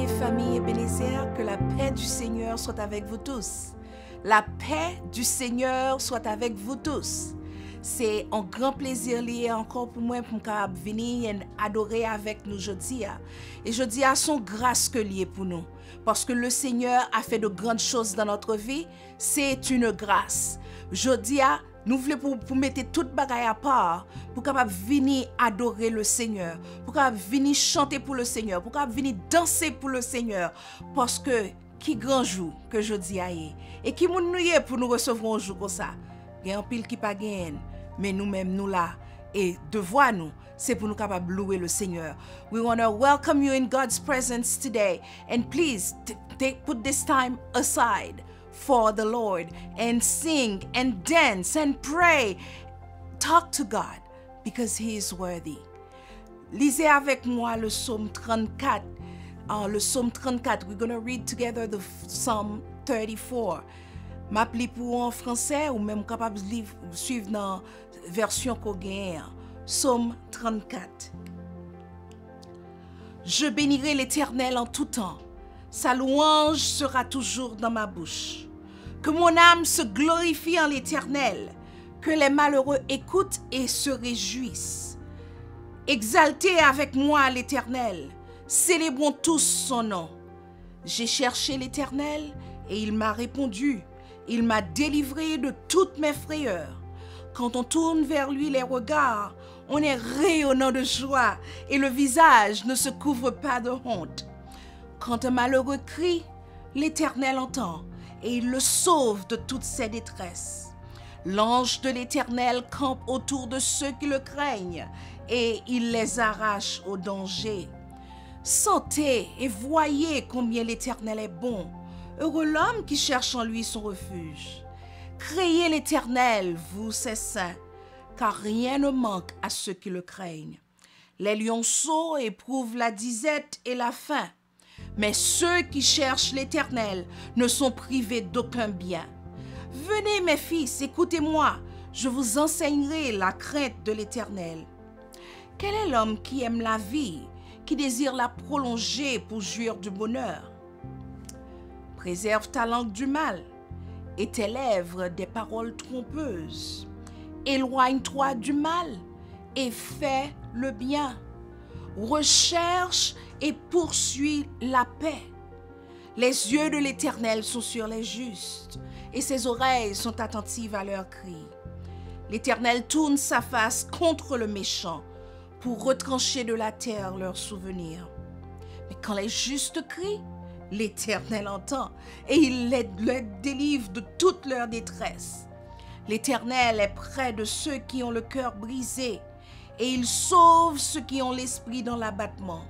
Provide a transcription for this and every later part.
bien-aimée famille Ebenezer, que la paix du Seigneur soit avec vous tous. La paix du Seigneur soit avec vous tous. C'est un grand plaisir lié encore pour moi pour venir adorer avec nous aujourd'hui. Et je dis à son grâce que lié pour nous. Parce que le Seigneur a fait de grandes choses dans notre vie. C'est une grâce. Je dis à nous voulons pour mettre toute bagaille à part, pour capable venir adorer le Seigneur, pour capable venir chanter pour le Seigneur, pour capable venir danser pour le Seigneur, parce que qui grand jour que je dis aïe et qui moun nous pour nous recevoir un jour comme ça. Il y a un pile qui pas gagne, mais nous-mêmes nous là et devoir nous c'est pour nous capables louer le Seigneur. We want to welcome you in God's presence today, and please put this time aside for the Lord and sing and dance and pray. Talk to God because He is worthy. Lisez avec moi le psaume 34. Le psaume 34. We're going to read together the Psalm 34. M'appli pour en français ou même capable de suivre dans version qu'on gagne. Psaume 34. Je bénirai l'Éternel en tout temps. Sa louange sera toujours dans ma bouche. Que mon âme se glorifie en l'Éternel, que les malheureux écoutent et se réjouissent. Exaltez avec moi l'Éternel, célébrons tous son nom. J'ai cherché l'Éternel et il m'a répondu. Il m'a délivré de toutes mes frayeurs. Quand on tourne vers lui les regards, on est rayonnant de joie et le visage ne se couvre pas de honte. Quand un malheureux crie, l'Éternel entend et il le sauve de toutes ses détresses. L'ange de l'Éternel campe autour de ceux qui le craignent et il les arrache au danger. Sentez et voyez combien l'Éternel est bon. Heureux l'homme qui cherche en lui son refuge. Craignez l'Éternel, vous ses saints, car rien ne manque à ceux qui le craignent. Les lionceaux éprouvent la disette et la faim, mais ceux qui cherchent l'Éternel ne sont privés d'aucun bien. Venez mes fils, écoutez-moi, je vous enseignerai la crainte de l'Éternel. Quel est l'homme qui aime la vie, qui désire la prolonger pour jouir du bonheur? Préserve ta langue du mal et tes lèvres des paroles trompeuses. Éloigne-toi du mal et fais le bien. Recherche et poursuis la paix. Les yeux de l'Éternel sont sur les justes et ses oreilles sont attentives à leurs cris. L'Éternel tourne sa face contre le méchant pour retrancher de la terre leurs souvenirs. Mais quand les justes crient, l'Éternel entend et il les délivre de toute leur détresse. L'Éternel est près de ceux qui ont le cœur brisé et il sauve ceux qui ont l'esprit dans l'abattement.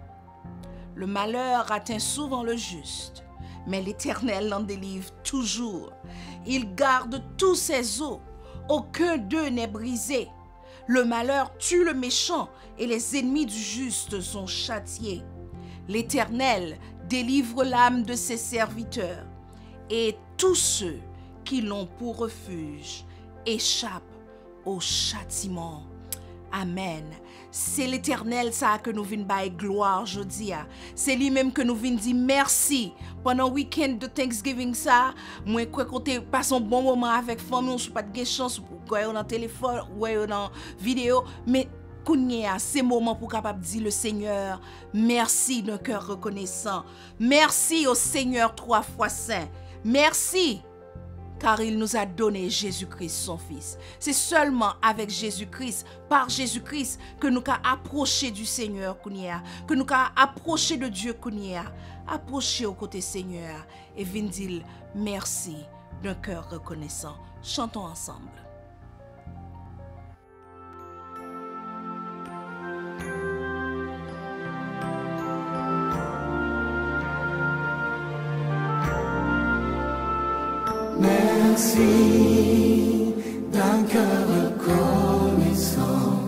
Le malheur atteint souvent le juste, mais l'Éternel l'en délivre toujours. Il garde tous ses os, aucun d'eux n'est brisé. Le malheur tue le méchant et les ennemis du juste sont châtiés. L'Éternel délivre l'âme de ses serviteurs et tous ceux qui l'ont pour refuge échappent au châtiment. Amen. C'est l'Éternel ça que nous venons bailler gloire aujourd'hui. C'est lui-même que nous venons dire merci. Pendant le week-end de Thanksgiving ça, moi crois qu'on passe un bon moment avec famille, on n'a pas de chance pour voir dans téléphone ou dans vidéo, mais c'est moment pour capable dire le Seigneur merci d'un cœur reconnaissant. Merci au Seigneur 3 fois saint. Merci car il nous a donné Jésus-Christ son Fils. C'est seulement avec Jésus-Christ, par Jésus-Christ, que nous pouvons approcher du Seigneur, que nous pouvons approcher de Dieu, approcher au côté Seigneur et venir dire merci d'un cœur reconnaissant. Chantons ensemble. Merci d'un cœur reconnaissant.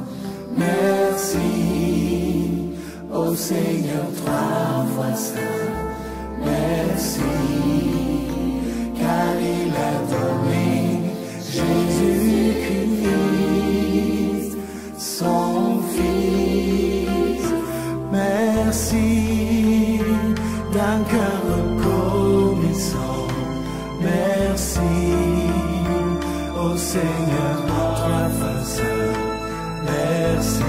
Merci au Seigneur 3 fois saint. Merci car il a donné Jésus-Christ, son Fils. Merci d'un d'un cœur reconnaissant. Merci, ô Seigneur, toi fois saint. Merci,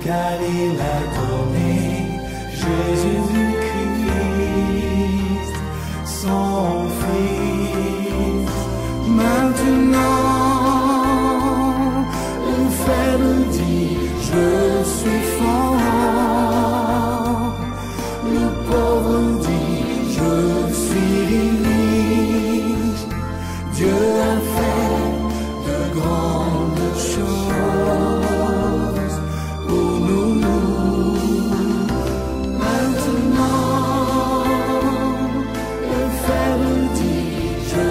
car il a donné Jésus-Christ, son Fils. Maintenant, le faible dit, je suis fort. Le pauvre dit, je suis riche. Dieu a fait de grandes choses pour nous. Maintenant, le faible dit, je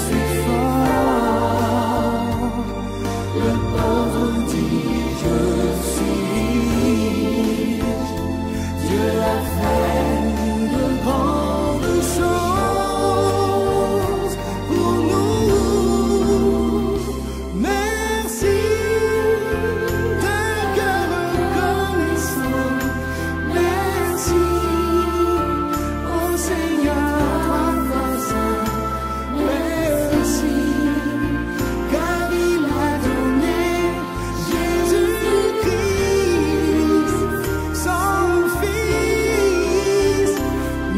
suis fort. Le pauvre dit, je suis riche. Dieu a fait de grandes choses pour nous. Merci d'un cœur reconnaissant. Merci, ô Seigneur, toi fois saint. Merci, car il a donné Jésus-Christ, son Fils.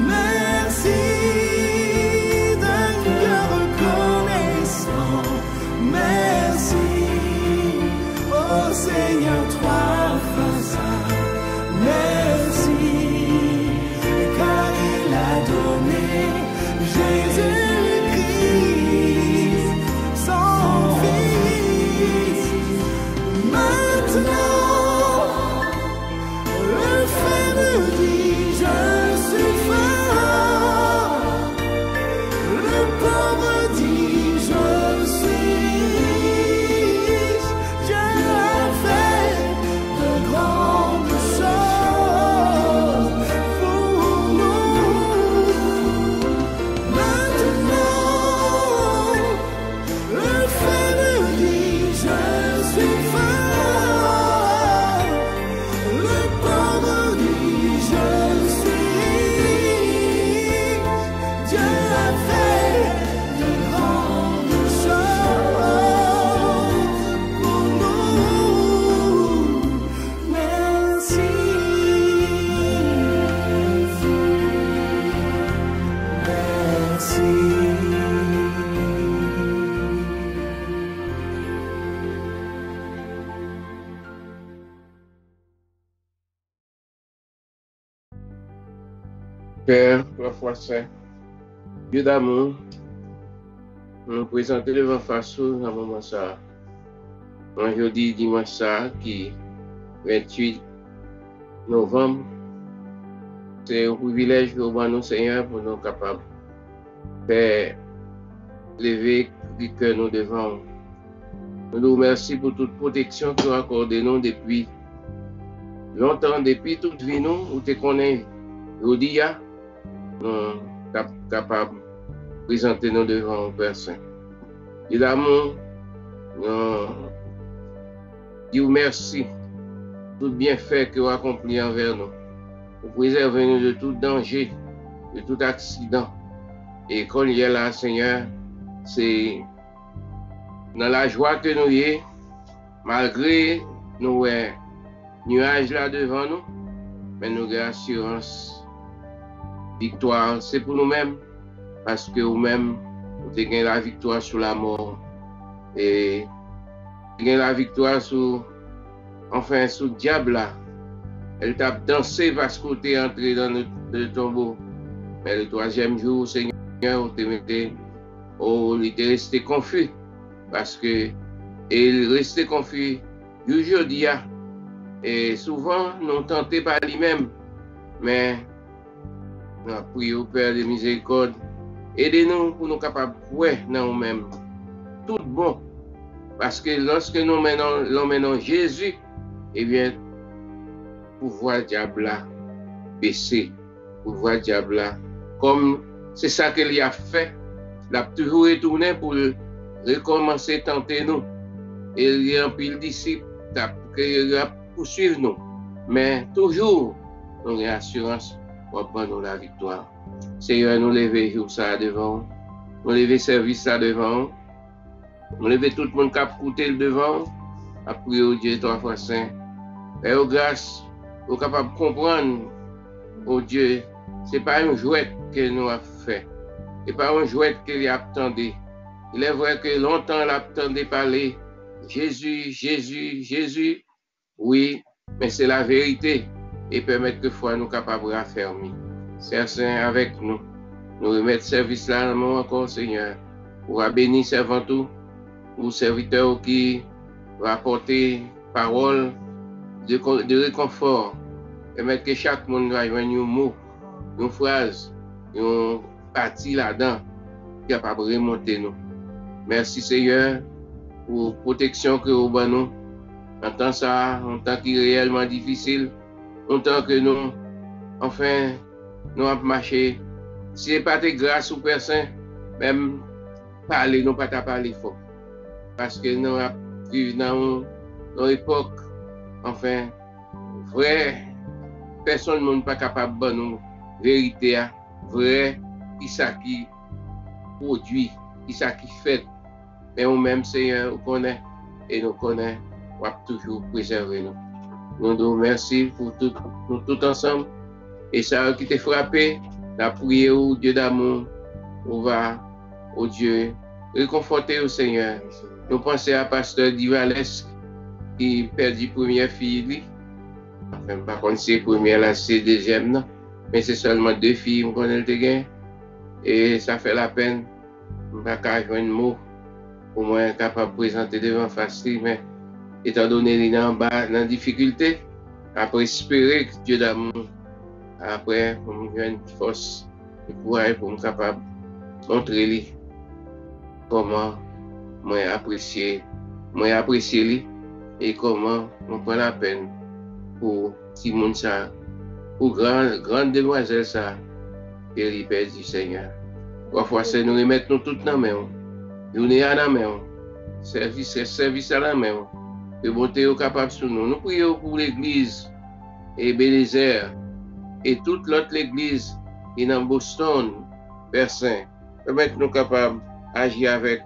Merci d'un cœur reconnaissant. Merci, ô Seigneur, toi fois saint. Merci, car il a donné Jésus-Christ, son Fils. Maintenant, le faible dit, je suis fort. Le pauvre dit, je suis riche. Dieu a fait de grandes choses pour nous. Maintenant, le faible dit, je suis fort. Le pauvre dit, je suis riche. Dieu a fait de grandes choses pour nous. Merci. Père, trois fois saint, Dieu d'amour, nous présentons devant face à un moment ça. Aujourd'hui, dimanche ça, qui 28 novembre, c'est un privilège que nous Seigneur pour nous capables de faire lever le cœur nous devant. Nous nous remercions pour toute protection que vous accordez nous depuis longtemps, depuis toute vie nous, où tu connais. Aujourd'hui, nous sommes capables de présenter nous devant un Père Saint. Et l'amour, nous disons merci pour tout bienfait que vous accompli envers nous. Vous préservez nous de tout danger, de tout accident. Et quand il y a là, Seigneur, c'est dans la joie que nous y est, malgré nos nuages là devant nous, mais nous avons assurance. Victoire, c'est pour nous-mêmes, parce que nous-mêmes, nous avons gagné la victoire sur la mort. Et nous avons gagné la victoire sur, enfin, sur le diable là. Elle t'a dansé parce que tu es entré dans le tombeau. Mais le troisième jour, Seigneur, il était resté confus. Parce que il restait confus aujourd'hui. Et souvent, nous tentons par lui-même. Mais nous prions au Père de miséricorde. Aidez-nous pour nous capables de voir dans nous-mêmes. Tout bon. Parce que lorsque nous menons Jésus, eh bien, pouvoir diable là baisser, pouvoir diable là, comme c'est ça qu'il a fait, il a toujours retourné pour recommencer à tenter nous. Et il y a un pile disciples qui a poursuivre nous. Mais toujours, nous avons assurance pour prendre la victoire. Seigneur, nous lever jour ça devant, nous lever service ça devant, nous lever tout le monde qui a coûté le devant, à prier au Dieu 3 fois saint. Et au grâce, nous sommes capables de comprendre, au Dieu, ce n'est pas un jouet que nous avons fait, ce n'est pas un jouet qu'il a attendu. Il est vrai que longtemps, il a attendu parler, Jésus, Jésus, Jésus, oui, mais c'est la vérité et permettre que foi nous capables de raffermir. Seigneur Saint, avec nous, nous remettre service là dans le moment encore, Seigneur, pour bénir servant tout, pour serviteurs qui vont apporter parole de réconfort, permettre que chaque monde va joindre un mot, une phrase, une partie là-dedans, capable de remonter nous. Merci Seigneur pour la protection que vous avez nous. En temps ça, en temps qui est réellement difficile, en temps que nous, enfin, nous avons marché. Si ce n'est pas de grâce ou personne, même parler, nous pas parler fort. Parce que nous vivons dans une époque, enfin, vrai, personne n'est pas capable de nous vérité, vrai, qui ça qui produit, qui ça qui fait. Mais nous-mêmes, Seigneur, nous connaissons et nous connaissons, nous avons toujours préservé nous. Nous nous remercions pour tout, nous tous ensemble. Et ça qui t'a frappé, la prière au Dieu d'amour, on va au Dieu réconforter au Seigneur. Nous pensons à Pasteur Divalesque qui perdu première fille. Enfin, pas contre c'est première, là c'est deuxième, non. Mais c'est seulement 2 filles qu'on a le. Et ça fait la peine. Je ne peux pas jouer un mot pour moi être capable de présenter devant facile, mais étant donné qu'il est en bas, dans la difficulté, après espérer que Dieu d'amour, après, pour me donner une force et courage pour me capable de montrer comment moi apprécier lui et comment on prend la peine pour si monde ça, pour grande demoiselle ça, et lui perd du Seigneur. Parfois, c'est nous remettre nous toutes dans la main. Nous sommes à la main. Service à la main. Que bonté est capable sur nous. Nous prions pour l'église et Bénézer et toute l'autre église qui est dans Boston, Père Saint. Permettre nous capables d'agir avec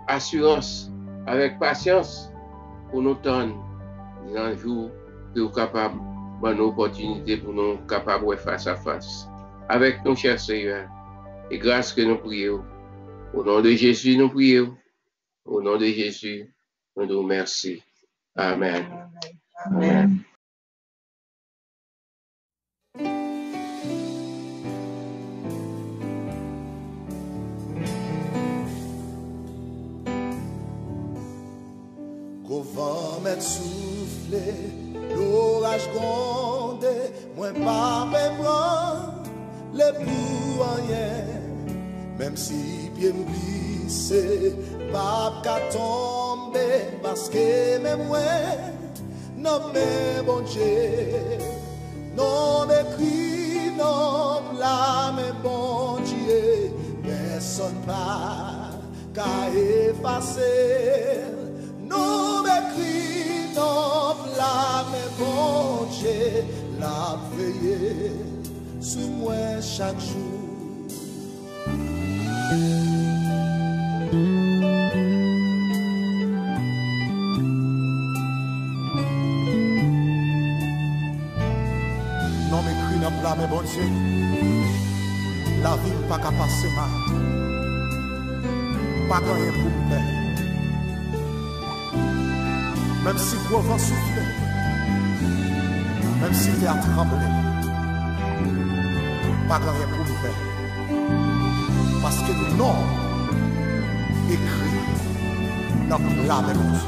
assurance, avec patience pour nous tendre dans le jour que nous sommes capables de nos opportunités pour nous capables de face à face. Avec nous, cher Seigneur, et grâce que nous prions. Au nom de Jésus, nous prions. Au nom de Jésus, nous nous remercions. Amen. Amen. Qu'au vent m'être soufflé, l'orage grondé, moins pas me prendre le pour rien. Même si pied me glissé, pas qu'à tomber, parce que même moi, non mais bon Dieu, non m'écrit, non là mais bon Dieu, personne pas qu'à effacer, non m'écrit, non là mais bon Dieu, la veiller sur moi chaque jour. Non m'écrit dans plat mais bon Dieu, la vie pas qu'à passer mal, pas rien pour me faire. Même si le vent souffle, même si tu as tremblé, pas rien pour me faire. Parce que le nom écrit dans la même chose.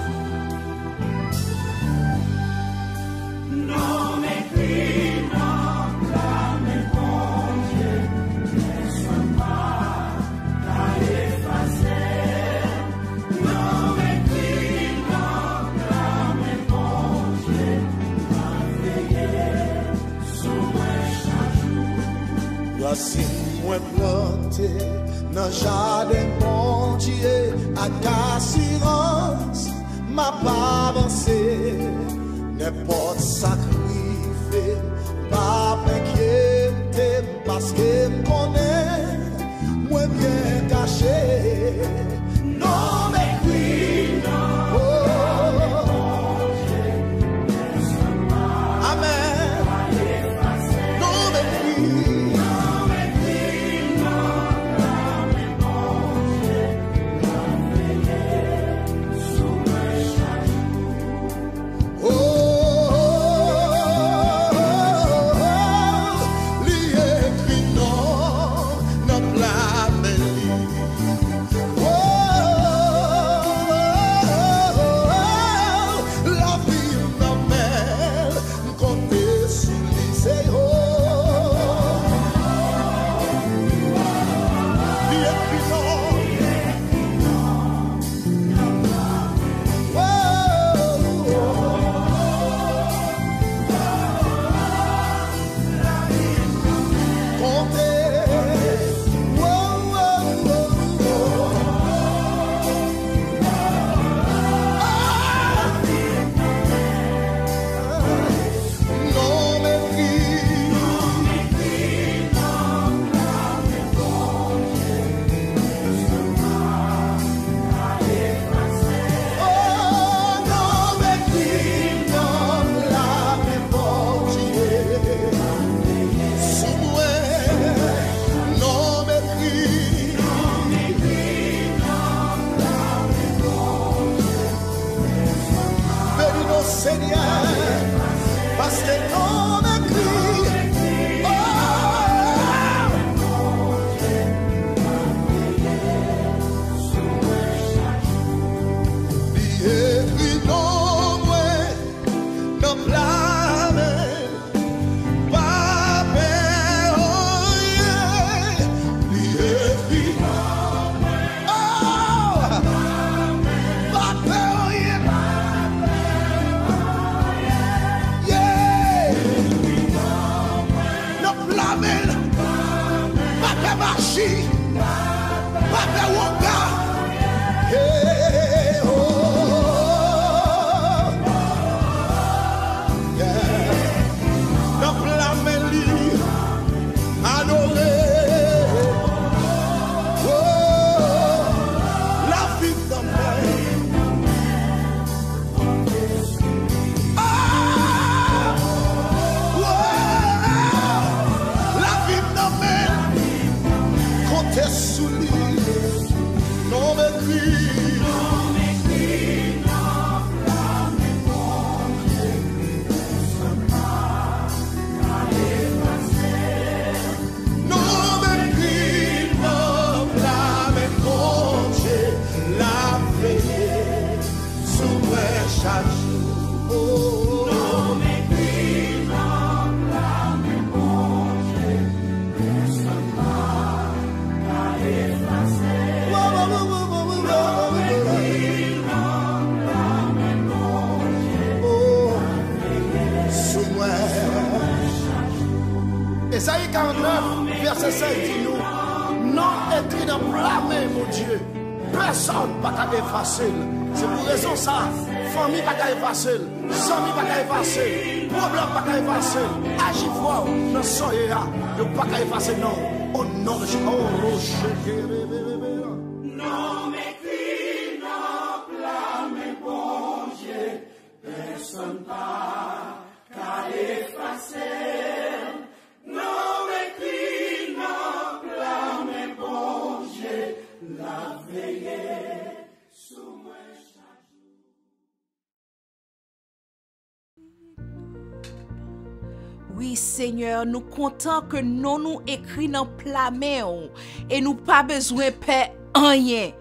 Non écrit dans la même Dieu, ne sois pas à effacer. Non écrit dans la même Dieu, à veiller sur moi chaque jour. Voici moi planté dans jardin bon Dieu, à assurance m'a pas avancé, n'importe sacrifié, pas m'inquiéter. m'connais, moi bien caché. Non m'écris, non. Amen. Non m'écris. Esaïe 49, verset 5 dit nous, non écrit dans blâmer, mon Dieu, personne ne peut effacer. C'est pour raison ça, famille ne peut pas effacer, amis ne peut pas effacer, problème ne peut pas effacer, agir dans son état, ne peut pas effacer, non, au nom de Jésus. Non m'écris, non blâmer, bon Dieu, personne pas qu'à effacer. Non m'écris, non blâmer, bon Dieu, la veillée sous moi chaque jour. Oui, Seigneur, nous comptons que nous écrit dans plamé et nous pas besoin de paix rien.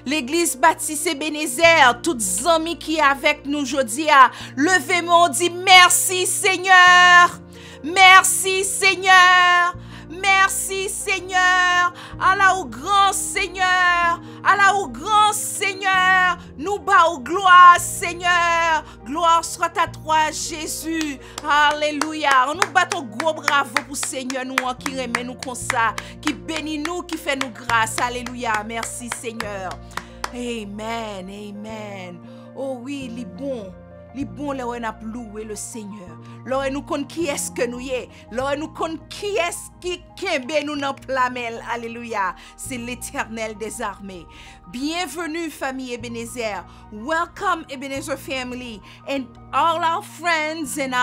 L'église baptiste Ebenezer, toutes les amis qui est avec nous aujourd'hui, levez-moi, on dit merci Seigneur. Merci Seigneur. Merci Seigneur. Allah au grand Seigneur. Allah au grand Seigneur. Nous bas gloire Seigneur. Gloire soit à toi Jésus. Alléluia. On nous battons gros bravo pour Seigneur nous qui remet nous comme ça, qui bénit nous, qui fait nous grâce. Alléluia. Merci Seigneur. Amen. Amen. Oh oui, il est bon. li bon là on a loué le Seigneur. Là nous connaît qui est-ce que nous y est. Là nous connaît qui est-ce qui kembe nous dans plamel. Alléluia. C'est l'Éternel des armées. Bienvenue famille Ebenezer. Welcome Ebenezer family and all our friends and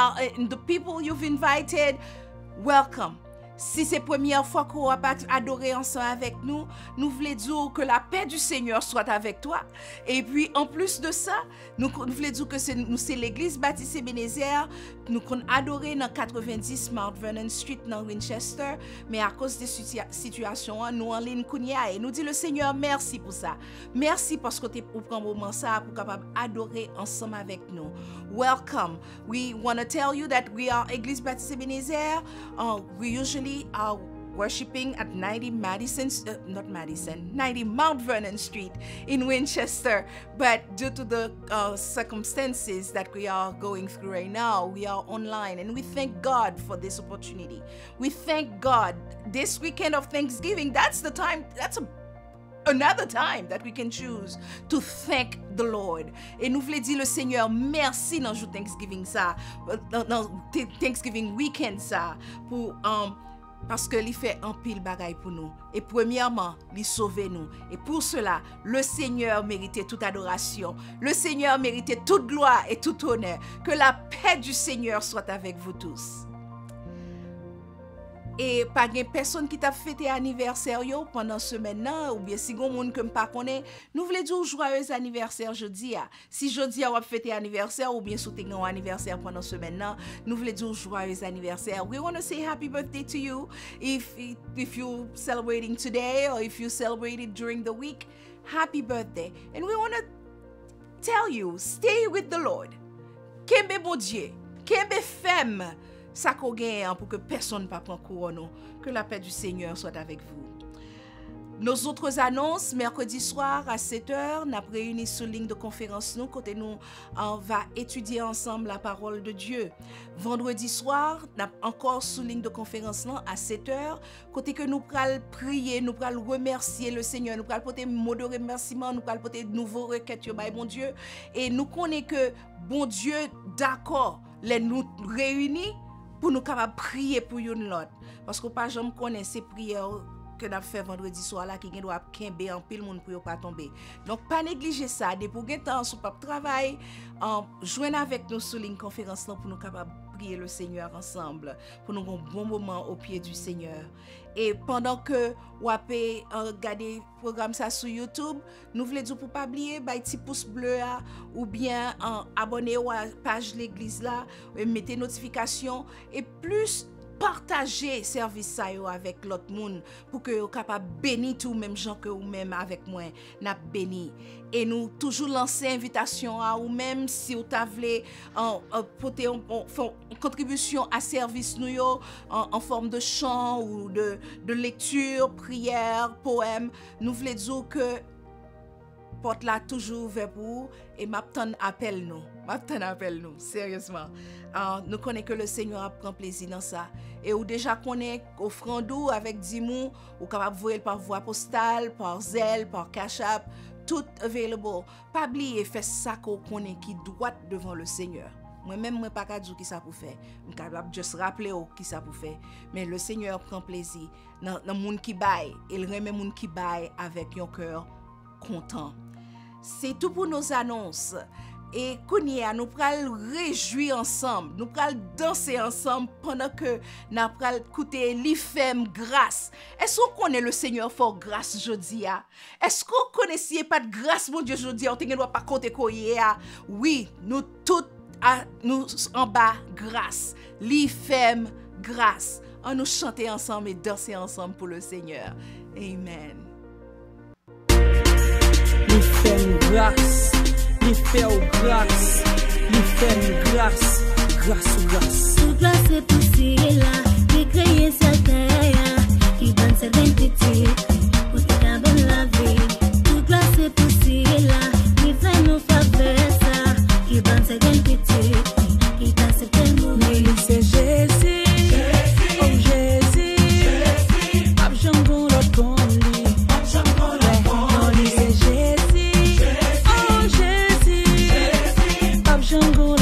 the people you've invited. Welcome. Si c'est la première fois qu'on va adorer ensemble avec nous, nous voulons dire que la paix du Seigneur soit avec toi. Et puis, en plus de ça, nous voulons dire que c'est l'église baptiste Ebenezer. Nous avons adoré dans 90 Mount Vernon Street dans Winchester. Mais à cause des situations, nous en ligne et nous dit le Seigneur merci pour ça. Merci parce que tu prends un moment ça pour capable adorer ensemble avec nous. Welcome. We want to tell you that we are Église Baptiste Ebenezer. We usually are worshiping at 90 Mount Vernon Street in Winchester, but due to the circumstances that we are going through right now, we are online, and we thank God for this opportunity. We thank God. This weekend of Thanksgiving, that's the time, another time that we can choose to thank the Lord. Et nous voulons dire le Seigneur merci dans le Thanksgiving ça, dans Thanksgiving weekend ça, pour parce que il fait un pile bagaille pour nous. Et premièrement, il sauve nous. Et pour cela, le Seigneur méritait toute adoration. Le Seigneur méritait toute gloire et tout honneur. Que la paix du Seigneur soit avec vous tous. Et pas de personne qui t'a fêté anniversaire pendant ce semaine ou bien si gon monde que m'pa connaît, nous voulons dire joyeux anniversaire jeudi. Si jeudi on va fêter anniversaire ou bien souhaiter un anniversaire pendant ce semaine, nous voulons dire joyeux anniversaire. We want to say happy birthday to you if you celebrating today or if you celebrated during the week. Happy birthday. And we want to tell you, stay with the Lord. Kembe bon Dieu, kembe femme. Ça qu'on gagne pour que personne ne prenne couronne. Que la paix du Seigneur soit avec vous. Nos autres annonces, mercredi soir à 7h, nous avons réuni sur ligne de conférence nous, côté nous on va étudier ensemble la parole de Dieu. Vendredi soir, nous avons encore sur ligne de conférence à 7h, côté que nous allons prier, nous allons remercier le Seigneur, nous allons porter mot de remerciement, nous allons porter de nouveaux requêtes, bon Dieu, et nous connaissons que bon Dieu d'accord, les nous réunit pour nous capables prier pour une l'autre parce que pas jamais connaît ces prières que nous fait vendredi soir là qui doit kembe en pile monde pour pas tomber. Donc pas négliger ça, dès pour temps sous pas travail, joindre avec nous sur ligne conférence là pour nous capables prier le Seigneur ensemble, pour nous un bon moment au pied du Seigneur. Et pendant que vous avez regardé le programme ça sur YouTube, nous voulons dire pour pas oublier bah petit pouce bleu là, ou bien abonnez-vous à la page l'église là, mettez notification et plus partager service ça avec l'autre monde pour que vous capable bénir tout même gens que vous même avec moi n'a béni. Et nous toujours lancer invitation à ou même si vous voulez porter une contribution à service nous en forme de chant ou de lecture, prière, poème, nous voulons dire que porte là toujours ouvert pour et m'attend appel nous sérieusement. Nous connaissons que le Seigneur prend plaisir dans ça et ou déjà connaît offrande avec 10 mots ou capable voyer par voie postale, par Zelle, par Cash App, tout available. Pas oublier faire ça qu'on connaît qui doit devant le Seigneur. Moi-même, moi pas dire qui ça pour faire. Je capable juste rappeler qui ça pour faire. Mais le Seigneur prend plaisir dans monde qui baille, il remet monde qui baille avec un cœur content. C'est tout pour nos annonces. Et Kounia, nous allons réjouir ensemble, nous allons danser ensemble pendant que nous allons écouter l'IFEM grâce. Est-ce qu'on connaît le Seigneur fort grâce jeudi? Est-ce qu'on connaissait pas de grâce, mon Dieu, jeudi? On ne doit pas compter quoi. Oui, nous tous nous en bas grâce. L'IFEM grâce. On nous chanter ensemble et danser ensemble pour le Seigneur. Amen. L'IFEM grâce. Il fait grâce, il fait grâce, grâce. Toute la c'est possible là, qui crée cette terre, qui donne cette identité, pour te garder la vie. Toute la c'est possible là, qui fait nos faveurs ça, qui donne cette identité, qui donne cette amour. Mais c'est Jésus, oh Jésus, abjambo l'autre comme lui, c'est Jésus. Jungle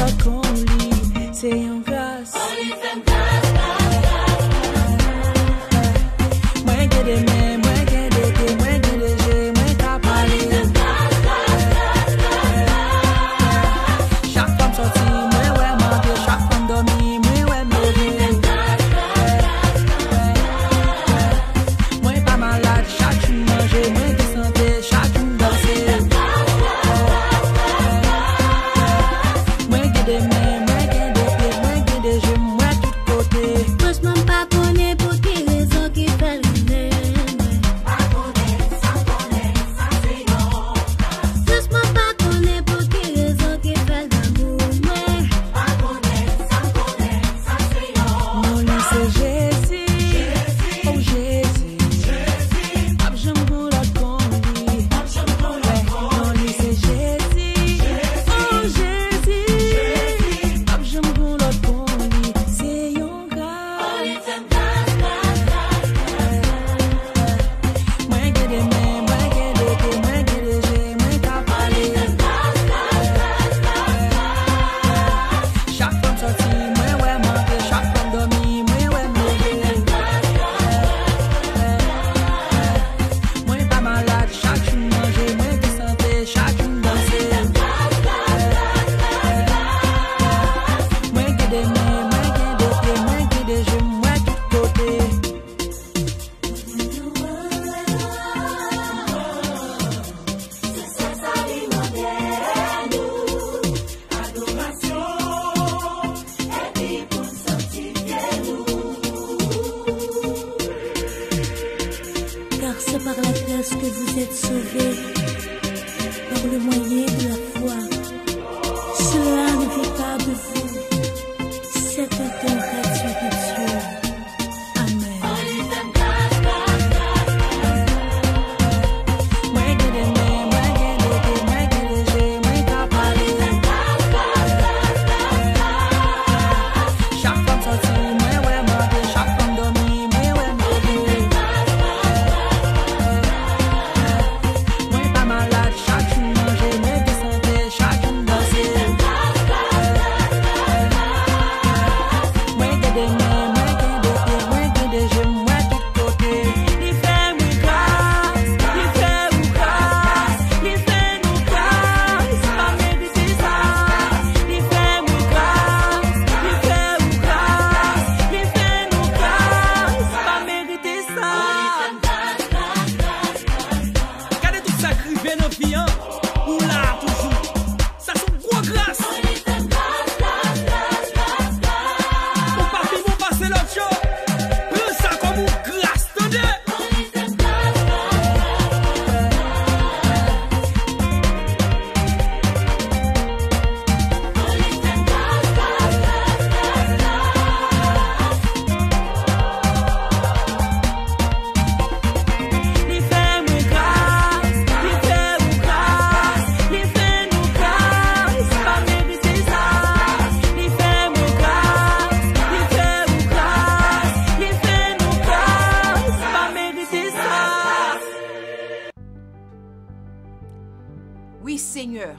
Oui, Seigneur,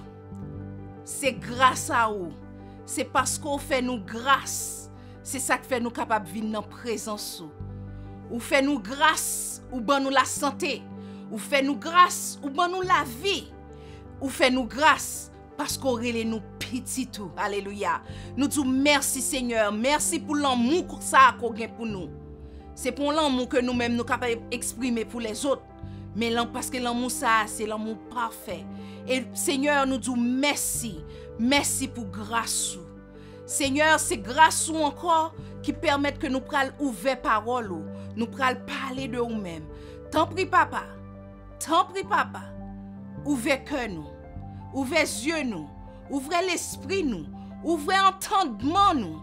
c'est grâce à vous. C'est parce qu'on fait nous grâce. C'est ça qui fait nous capables de vivre dans la présence. Ou fait nous grâce, ou ban nous la santé. Ou fait nous grâce, ou ban nous la vie. Ou fait nous grâce parce qu'on relève nous petit tout. Alléluia. Nous disons merci Seigneur. Merci pour l'amour ça qu'on a pour nous. C'est pour l'amour que nous-mêmes nous capables d'exprimer pour les autres. Mais parce que l'amour ça, c'est l'amour parfait. Et Seigneur, nous disons merci. Merci pour grâce. Seigneur, c'est grâce ou encore qui permettent que nous prenions ouvrir parole. Nous prenions parler de nous-mêmes. T'en prie, papa. T'en prie, papa. Ouvrez cœur nous. Ouvrez yeux nous. Ouvrez l'esprit nous. Ouvrez entendement nous.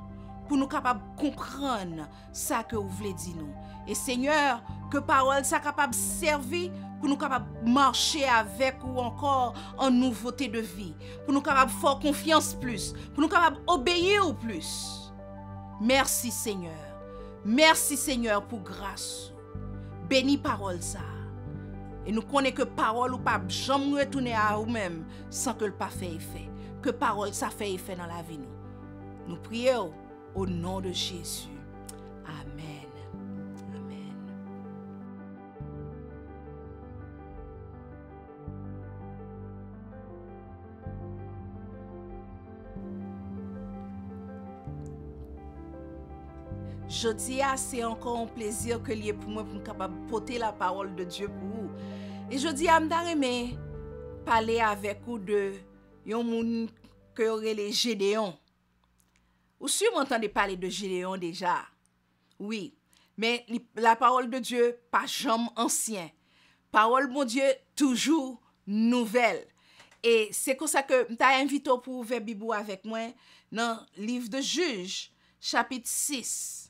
Pour nous capables de comprendre ça que vous voulez dire nous. Et Seigneur, que parole ça capable de servir pour nous capables de marcher avec ou encore en nouveauté de vie. Pour nous capables de faire confiance plus. Pour nous capables d'obéir plus. Merci Seigneur. Merci Seigneur pour grâce. Bénis parole ça. Et nous connaissons que parole ou pas jamais retourner à vous-même sans que le pas fait effet. Que parole ça fait effet dans la vie nous. Nous prions au nom de Jésus. Amen. Amen. Jeudi, c'est encore un plaisir que lié pour moi pour capable porter la parole de Dieu pour vous. Et jeudi, je aimé parler avec vous de yon moun que les Gédéon. Ou si vous entendez parler de Gédéon déjà? Oui, mais la parole de Dieu pas jamais ancien. Parole mon Dieu toujours nouvelle. Et c'est comme ça que m'ta invité pour ouvrir Bible avec moi dans le livre de Juges, chapitre 6.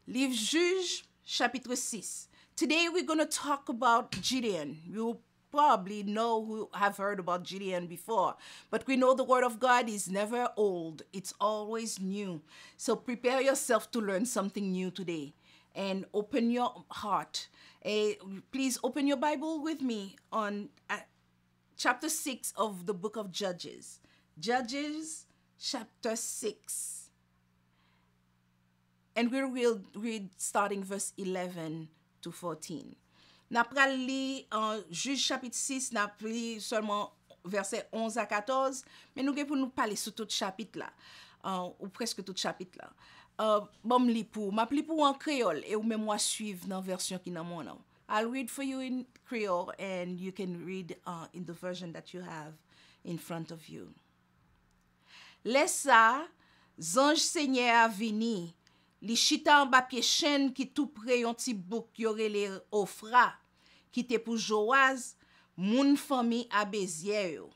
Livre Juges, chapitre 6. Today we're going to talk about Gideon. You probably know who have heard about Gideon before, but we know the word of God is never old. It's always new. So prepare yourself to learn something new today and open your heart. Please open your Bible with me on chapter 6 of the book of Judges. Judges, chapter 6. And we will read starting verse 11 to 14. N'a pral li en Juge chapitre 6, n'a pris seulement verset 11 à 14, mais nous pour nous parler sur tout chapitre là, ou presque tout chapitre là. Bon li pour, m'a pli pour en créole et ou même moi suivre dans version qui dans mon nom. I'll read for you in Creole and you can read in the version that you have in front of you. Laissa, zange Seigneur vini, li chita en bas pied chêne qui tout près yon ti bouc yore les Ofra, qui te pour Joaz, moun famille à Bézier yo.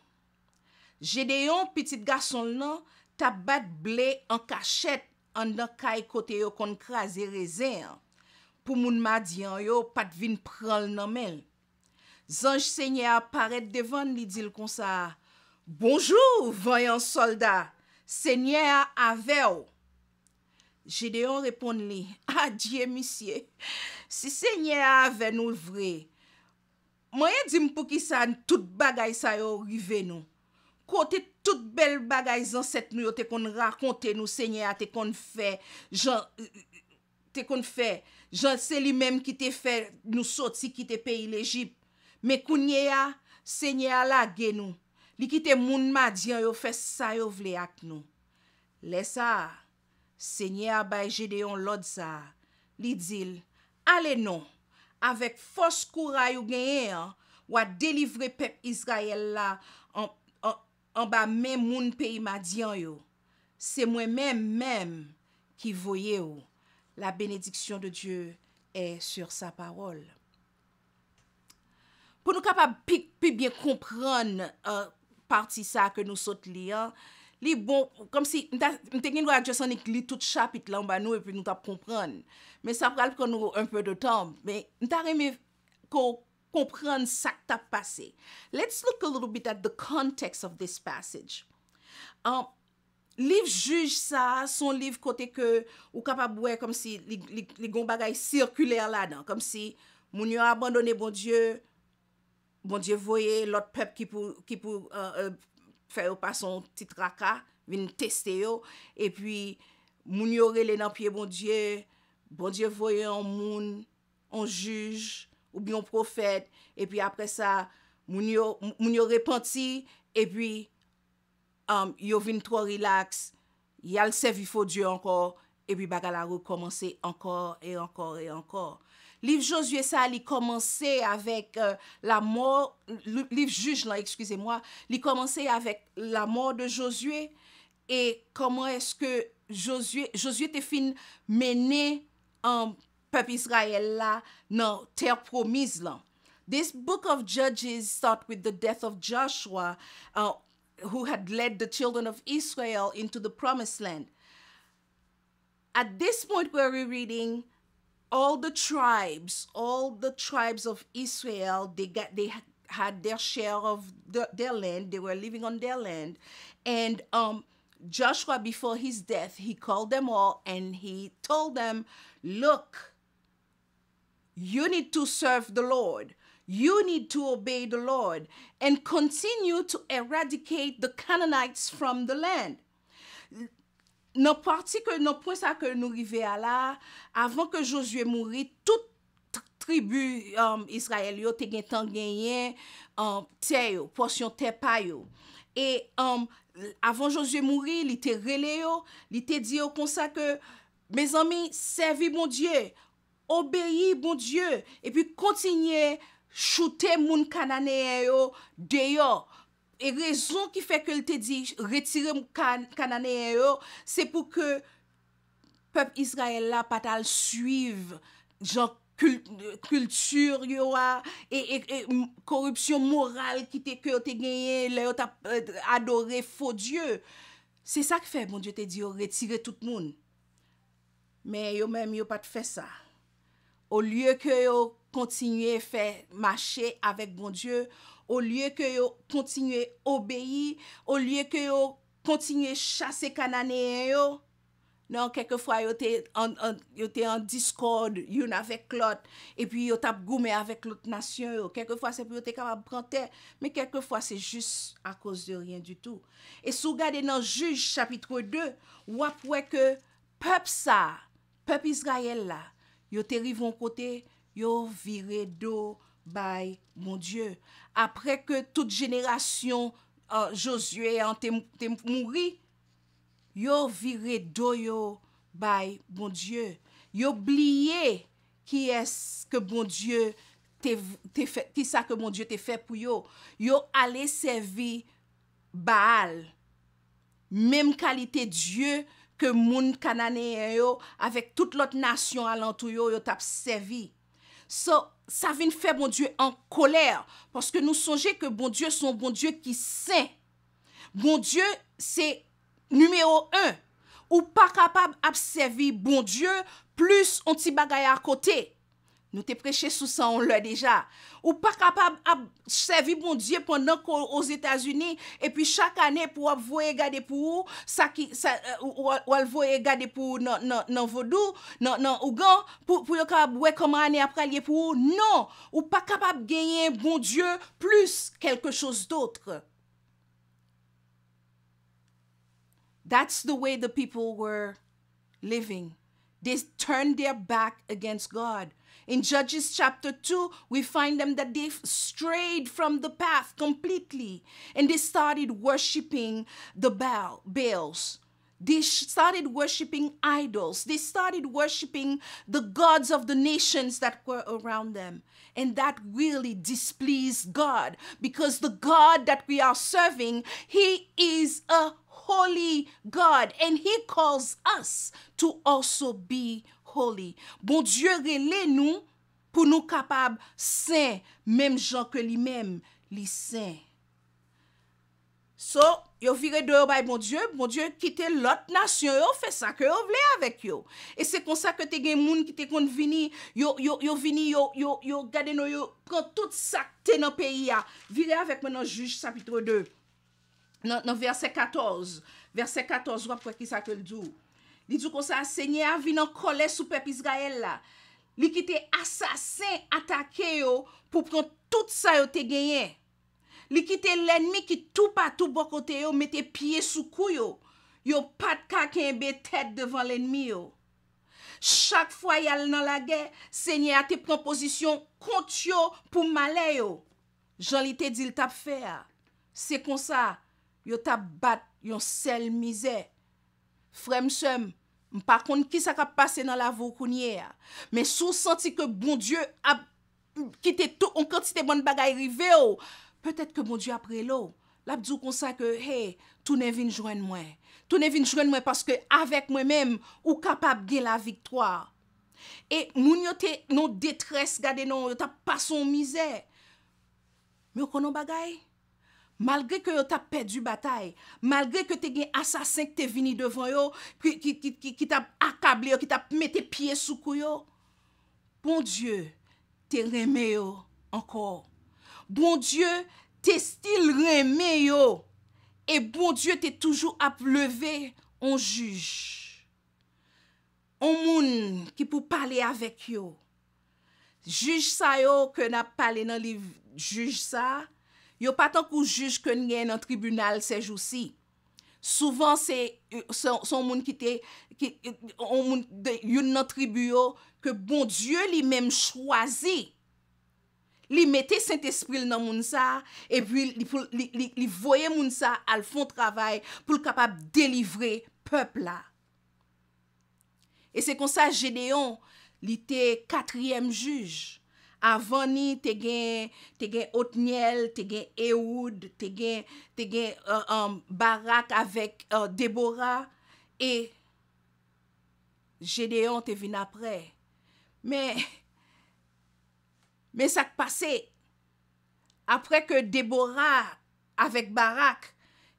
Gédéon, petit garçon nan, ta bat blé en cachette en dan kay kote yo kon krasé raisin. Pour moun madian yo pat vin pran nan men. Zange Seigneur apparaît devant li dil kon sa, bonjour, voyant soldat, Seigneur avec. Gédéon répond li, adieu monsieur, si Seigneur avait nous vrai, moyen dim pour qui ça tout bagay sa yo rive nous. Côté toute belle bagay ancêtre nous te kon raconter nous Seigneur te kon fait, Jean c'est lui-même qui te fait nous sorti qui te pays l'Égypte. Mais kounye ya, Seigneur la ge nous. Li kite moun madian yo fait ça yo vle ak nous. Laissa Seigneur bay Gédéon l'autre ça, li dil, allez non, avec force courage ou gagné, ou a délivrer peuple Israël là en bas même moun pays madian yo. C'est moi-même qui voyez ou. La bénédiction de Dieu est sur sa parole. Pour nous capables plus bien comprendre partie ça que nous saute lire, li bon comme si m'te gen doit juste li tout chapitre là en bas nous et puis nous t'a comprendre. Mais ça pral prendre nous un peu de temps, mais m'ta remé comprendre ça qui t'a passé. Let's look a little bit at the context of this passage. Livre Juge ça, son livre côté que ou capable ouais comme si les gon bagay circulaire là-dedans, comme si moun yo abandonné bon Dieu voyez l'autre peuple qui pour faire pas son petit tracas, vinn tester yo et puis moun yo relé dans pied bon Dieu voyez un moun, un juge ou bien un prophète et puis après ça moun yo repenti et puis yo vin trop relax, yal servi faux Dieu encore, et puis bagala recommencer encore et encore et encore. Livre Josué ça, il commençait avec la mort, livre Juge là, excusez-moi, il commençait avec la mort de Josué et comment est-ce que Josué te fin mené peuple Israël là dans terre promise là. This book of Judges start with the death of Joshua, who had led the children of Israel into the promised land. At this point where we're reading, all the tribes of Israel, they had their share of their land. They were living on their land. And Joshua, before his death, he called them all and he told them, look, you need to serve the Lord. You need to obey the Lord and continue to eradicate the Canaanites from the land. Dans point ça que nous arrivons à là, avant que Josué mourit, toute tribu Israël yo te gen tan genyen terre yo, portion terre pa yo. Et avant Josué mourir, il te relé yo, il te dit yo comme ça que mes amis, servi bon Dieu, obéi bon Dieu, et puis continuez shooter moun cananéen yo dehors. Et raison qui fait que il te dit retirer moun cananéen yo, c'est pour que peuple Israël là pas tal suivre genre culture yo et corruption morale qui te que te gagné là t'a adoré faux Dieu. C'est ça que fait bon Dieu te dit retirer tout le monde. Mais yo même yo pas fait ça. Au lieu que yo continuer faire marcher avec bon Dieu, au lieu que yo continuer obéir, au lieu que yo continuer chasser cananéen yo, non, quelquefois yo te en discorde une avec l'autre et puis yo t'a goumé avec l'autre nation yo. Quelquefois c'est pour yo te capable prendre terre, mais quelquefois c'est juste à cause de rien du tout. Et si vous regardez dans Juge chapitre 2, ou après que peuple Israël là, yo te rivon côté, yo viré do by mon Dieu. Après que toute génération Josué a mouri, yo viré do yo by bon Dieu. Yo oublié qui est-ce que bon Dieu te fait, qui ça que bon Dieu te fait pour yo. Yo allé servir Baal. Même qualité Dieu que moun cananéen yo avec toute l'autre nation alentour yo t'a servi. Ça vient faire bon Dieu en colère parce que nous songeons que bon Dieu son bon Dieu qui saint. Bon Dieu c'est numéro 1. Ou pas capable d'observer bon Dieu plus on ti bagay à côté. Nous te prêché sous ça on l'a déjà. Ou pas capable de servir bon Dieu pendant qu'aux États-Unis et puis chaque année pour voyer garder pour ça qui ça ou voyer garder pour non Vodou non Ougan pour yo capable ouais comment année après lié pour non ou pas capable gagner bon Dieu plus quelque chose d'autre. That's the way the people were living. They turned their back against God. In Judges chapter 2, we find them that they strayed from the path completely and they started worshiping the Baals. They started worshiping idols. They started worshiping the gods of the nations that were around them. And that really displeased God because the God that we are serving, He is a holy God and He calls us to also be holy. Bon Dieu relè nous pour nous capables saint même gens que lui-même li saint. So, yo vire de yo bay bon Dieu quitte l'autre nation, yo fait ça que yo vle avec yo. Et c'est comme ça que te gen moun qui te kon vini, yo vini yo gade no yo prend tout ça te dans pays a. Vire avec moi dans Juge chapitre 2. Dans verset 14. Verset 14, ou après qui ça que le dit. Il dit comme ça, Seigneur vient en colère sous peuple Israël là. Li qui te assassin attaqué yo pour prendre tout ça yo te gagné. Li qui te l'ennemi qui tout partout bon côté yo mette pied sous cou yo. Yo pas de ka kembe tête devant l'ennemi yo. Chaque fois yal dans la guerre, Seigneur te prend position contre yo pour malé yo. Jean li te dit il t'a fait. C'est comme ça. Yo t'a bat yon seul misère. Frère m'sem, par contre qui ça ka passé dans la vie kounye, mais sous senti que bon Dieu a quitté tout en quantité bonne bagaille rivé ou peut-être que bon Dieu après l'eau l'a dit comme ça que hey tout ne vinn joindre moi parce que avec moi même ou capable gagner la victoire et moun yo te non détresse gade non yo t'a pas son misère mais konon bagay. Malgré que tu as perdu bataille, malgré que tu as un assassin qui est venu devant yo, qui t'a accablé, qui t'a mis tes pieds sous couyo, bon Dieu, t'es remé yo encore. Bon Dieu, t'es still remé yo. Et bon Dieu, t'es toujours à lever un juge. Un moun qui pour parler avec yo. Juge ça yo que n'a parlé dans le livre juge ça. Yo pas tant que juge que n'y dans tribunal ces jours-ci. Souvent c'est son monde qui on monde une tribu que bon Dieu lui-même choisi. Li mette Saint-Esprit dans moun ça et puis li voyer moun ça al font travail pour capable délivrer peuple là. Et c'est comme ça Gédéon, il était 4e juge. Avant ni te gen Othniel, te gen Ehud, te gen Barak avec Déborah et Gédéon te vin après. Mais ça qui passé après que Déborah avec Barak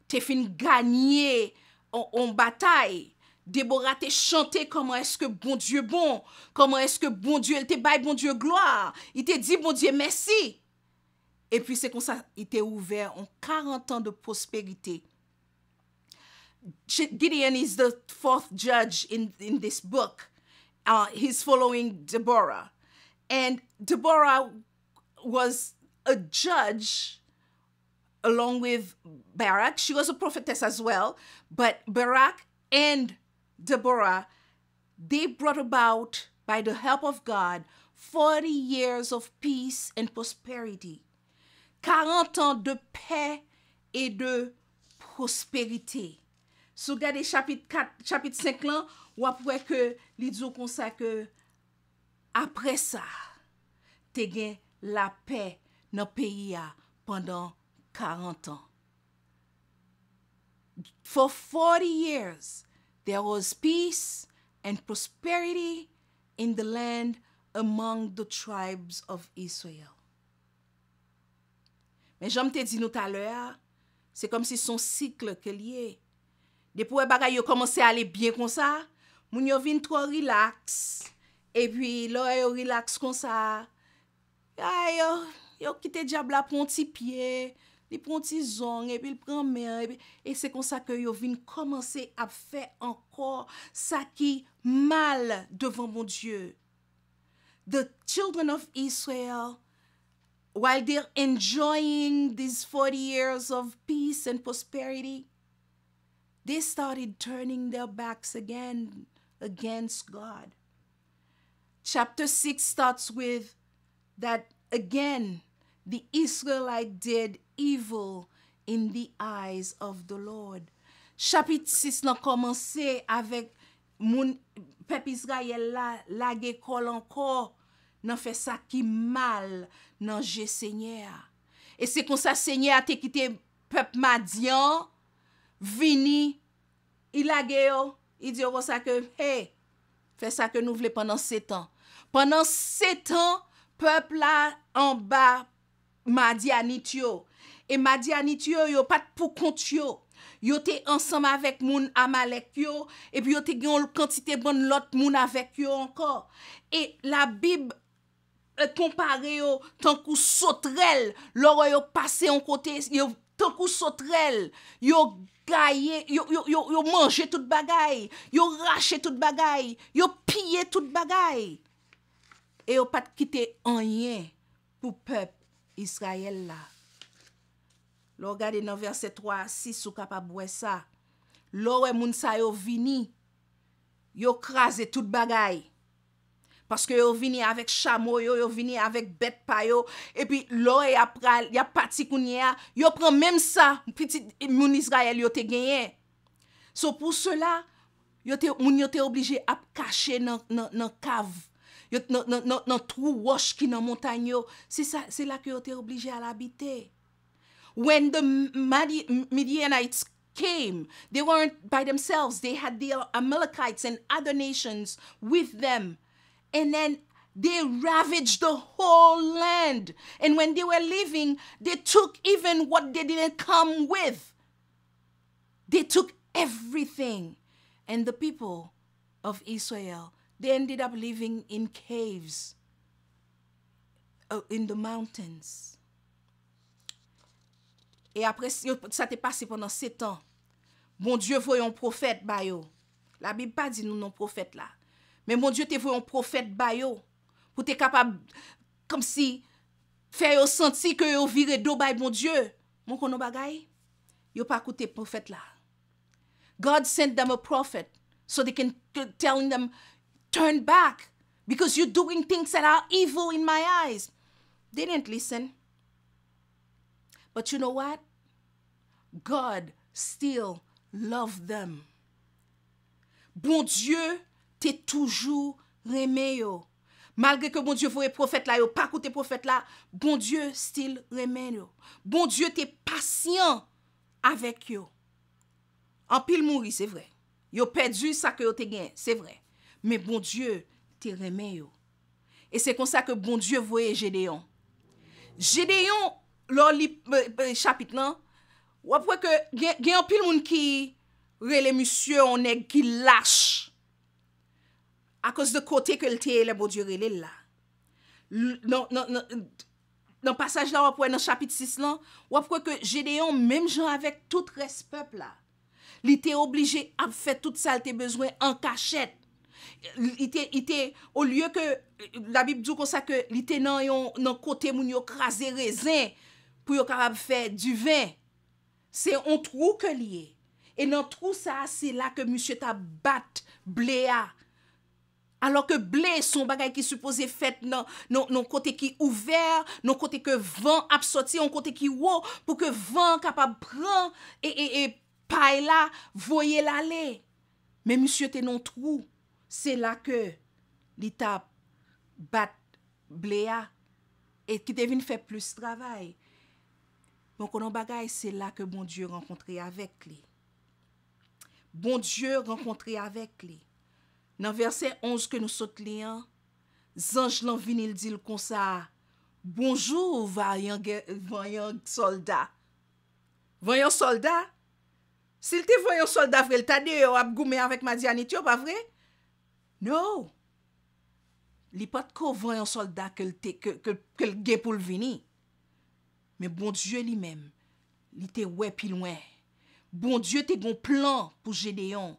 te fin gagné en bataille. Déborah te chanté comment est-ce que bon Dieu bon, comment est-ce que bon Dieu, il te baille bon Dieu gloire, il te dit bon Dieu merci. Et puis c'est comme ça, il t'est ouvert en 40 ans de prospérité. Gideon is the 4th judge in this book. He's following Deborah. And Deborah was a judge along with Barak. She was a prophetess as well. But Barak and Deborah, they brought about, by the help of God, 40 years of peace and prosperity. 40 ans de paix et de prospérité. Si vous regardez chapitre 5 là, ou après que li dit comme ça que après ça, te gen la paix dans le pays pendant 40 ans. For 40 years, there was peace and prosperity in the land among the tribes of Israel. Mais j'aime te dit nous tout à l'heure, c'est comme si son cycle que lié. Depuis que bagay yo commencé à aller bien comme ça, moun yo vin trop relax. Et puis là yo relax comme ça. Yo quitte diable pour un petit pied, il prend un petit zong et puis il prend mer et c'est comme ça que yo vin commencer à faire encore ça qui mal devant mon Dieu. The children of Israel, while they're enjoying these 40 years of peace and prosperity, they started turning their backs again against God. Chapter 6 starts with that again, the Israelites did evil in the eyes of the Lord. Chapitre 6 n'a commencé avec mon peuple Israël la gekol encore nan fait ça qui mal nan Dieu Seigneur. Et c'est comme ça Seigneur te quitté peuple Madian vini il a yo, il dit comme ça que hey, fait ça que nous voulons pendant 7 ans. Pendant 7 ans, peuple là en bas Madianite yo. Et Madianite yo pas pour compte yo. Yo te ensemble avec moun Amalek yo et puis yo te gen quantité bonne l'autre moun avec yo encore. Et la Bible compare yo tant kou sauterelle, loro yo passé en côté yo tant kou sauterelle, yo gaye, yo mangé toute bagay, yo raché toute bagay, yo pillé toute bagay. Et yo pas quitté rien pour peuple Israël là. Lo regardez dans verset 3, 6 ou capable voir ça. Lo moun sa yo vini, yo krasé toute bagay. Parce que yo vini avec chameau, yo vini avec bête pa yo, et puis lo y a parti kounya, yo prend même ça, petit moun Israël yo te gagné. So pour cela, yo te obligé à cacher dans cave. Yo dans trou roche qui dans montagne yo. C'est là que yo te obligé à l'habiter. When the Midianites came, they weren't by themselves. They had the Amalekites and other nations with them. And then they ravaged the whole land. And when they were leaving, they took even what they didn't come with. They took everything. And the people of Israel, they ended up living in caves in the mountains. Et après, ça t'est passé pendant 7 ans. Bon Dieu voyait un prophète ba yo. La Bible pas dit nous non prophète là. Mais mon Dieu te voyait un prophète ba yo. Pour t'être capable, comme si, faire yo senti que yo vire do bay bon Dieu. Mon kono bagay, yo pas écouté prophète là. God sent them a prophet so they can tell them, turn back because you're doing things that are evil in my eyes. They didn't listen. But you know what? God still loved them. Bon Dieu t'es toujours remé yo. Malgré que bon Dieu voye prophète là, yo pas écouter prophète là, bon Dieu still remé yo. Bon Dieu t'es patient avec yo. En pile mouri, c'est vrai. Yo perdu ça que yo te gagné, c'est vrai. Mais bon Dieu t'es remé yo. Et c'est comme ça que bon Dieu voyait Gédéon. Gédéon, lors li chapitre là, ou après que gen un pile moun qui rele monsieur on est qui lâche à cause de côté que le bon Dieu rele là. Non dans passage là après dans chapitre 6 là, ou après que Gédéon même gens avec tout reste peuple là, il était obligé à faire tout ça il était besoin en cachette. Il était au lieu que la Bible dit comme ça que il était dans côté moun yo craser raisin pour yo capable faire du vin. C'est un trou que lié. Et dans trou ça c'est là que monsieur t'a bat blé a. Alors que blé son bagay qui supposé fait non côté qui ouvert, non côté que vent a sorti, on côté qui haut pour que vent capable prendre et paille là voyer l'aller. Mais monsieur t'es non trou. C'est là que l'étape bat bléa et qui devine faire plus travail. Donc on bagay c'est là que bon Dieu rencontré avec lui. Bon Dieu rencontré avec lui. Dans verset 11 que nous saute liant, ange lan vini il dit comme ça. Bonjour vaillant soldat. Voyant soldat? S'il te voyant soldat frère, t'a dit a goumé avec Madianite, pas vrai? Non. Li pas de voyant soldat que le pour le venir. Mais bon Dieu lui-même, il te ouais pi loin. Bon Dieu te gon plan pour Gédéon.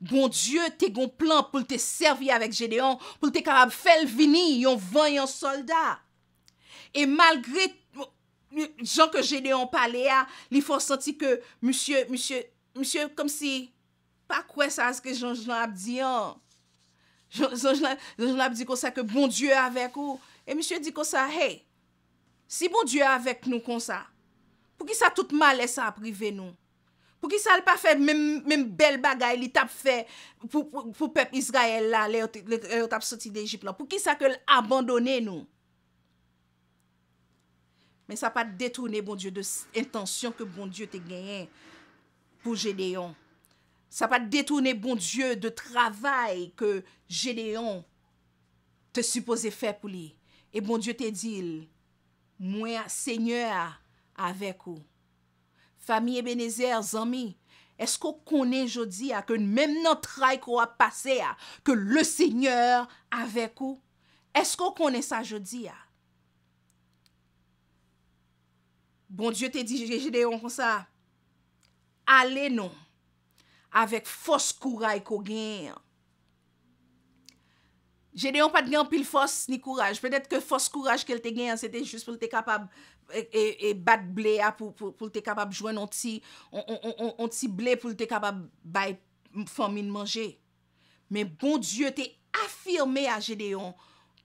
Bon Dieu te gon plan pour te servir avec Gédéon, pour te capable faire venir yon voyant soldat. Et malgré Jean que Gédéon parlait à, il faut sentir que monsieur comme si pas quoi ça ce que Jean a dit. Jean a dit comme ça que bon Dieu est avec vous. Et monsieur dit comme ça, hey, si bon Dieu est avec nous comme ça, pour qui ça tout mal ça a privé nous? Pour qui ça n'a pas fait même belle bagaille il t'a fait pour peuple Israël là, les t'a sorti d'Égypte là. Pour qui ça que abandonné nous? Mais ça pas détourné bon Dieu de intention que bon Dieu t'a gagné pour Gédéon. Ça pas détourné bon Dieu de travail que Gédéon te supposé faire pour lui. Et bon Dieu te dit, moi Seigneur avec vous. Famille Ebenezer, amis, est-ce qu'on connaît aujourd'hui que même notre travail qu'on a passé, que le Seigneur avec vous? Est-ce qu'on connaît ça aujourd'hui? Bon Dieu te dit, Gédéon comme ça, allez non. Avec force courage qu'on gagne. Gédéon pas de gagne pile force ni courage. Peut-être que force courage qu'elle te gagne c'était juste pour te capable et battre blé pour te capable joindre un petit blé pour te capable bailler famille manger. Mais bon Dieu t'a affirmé à Gédéon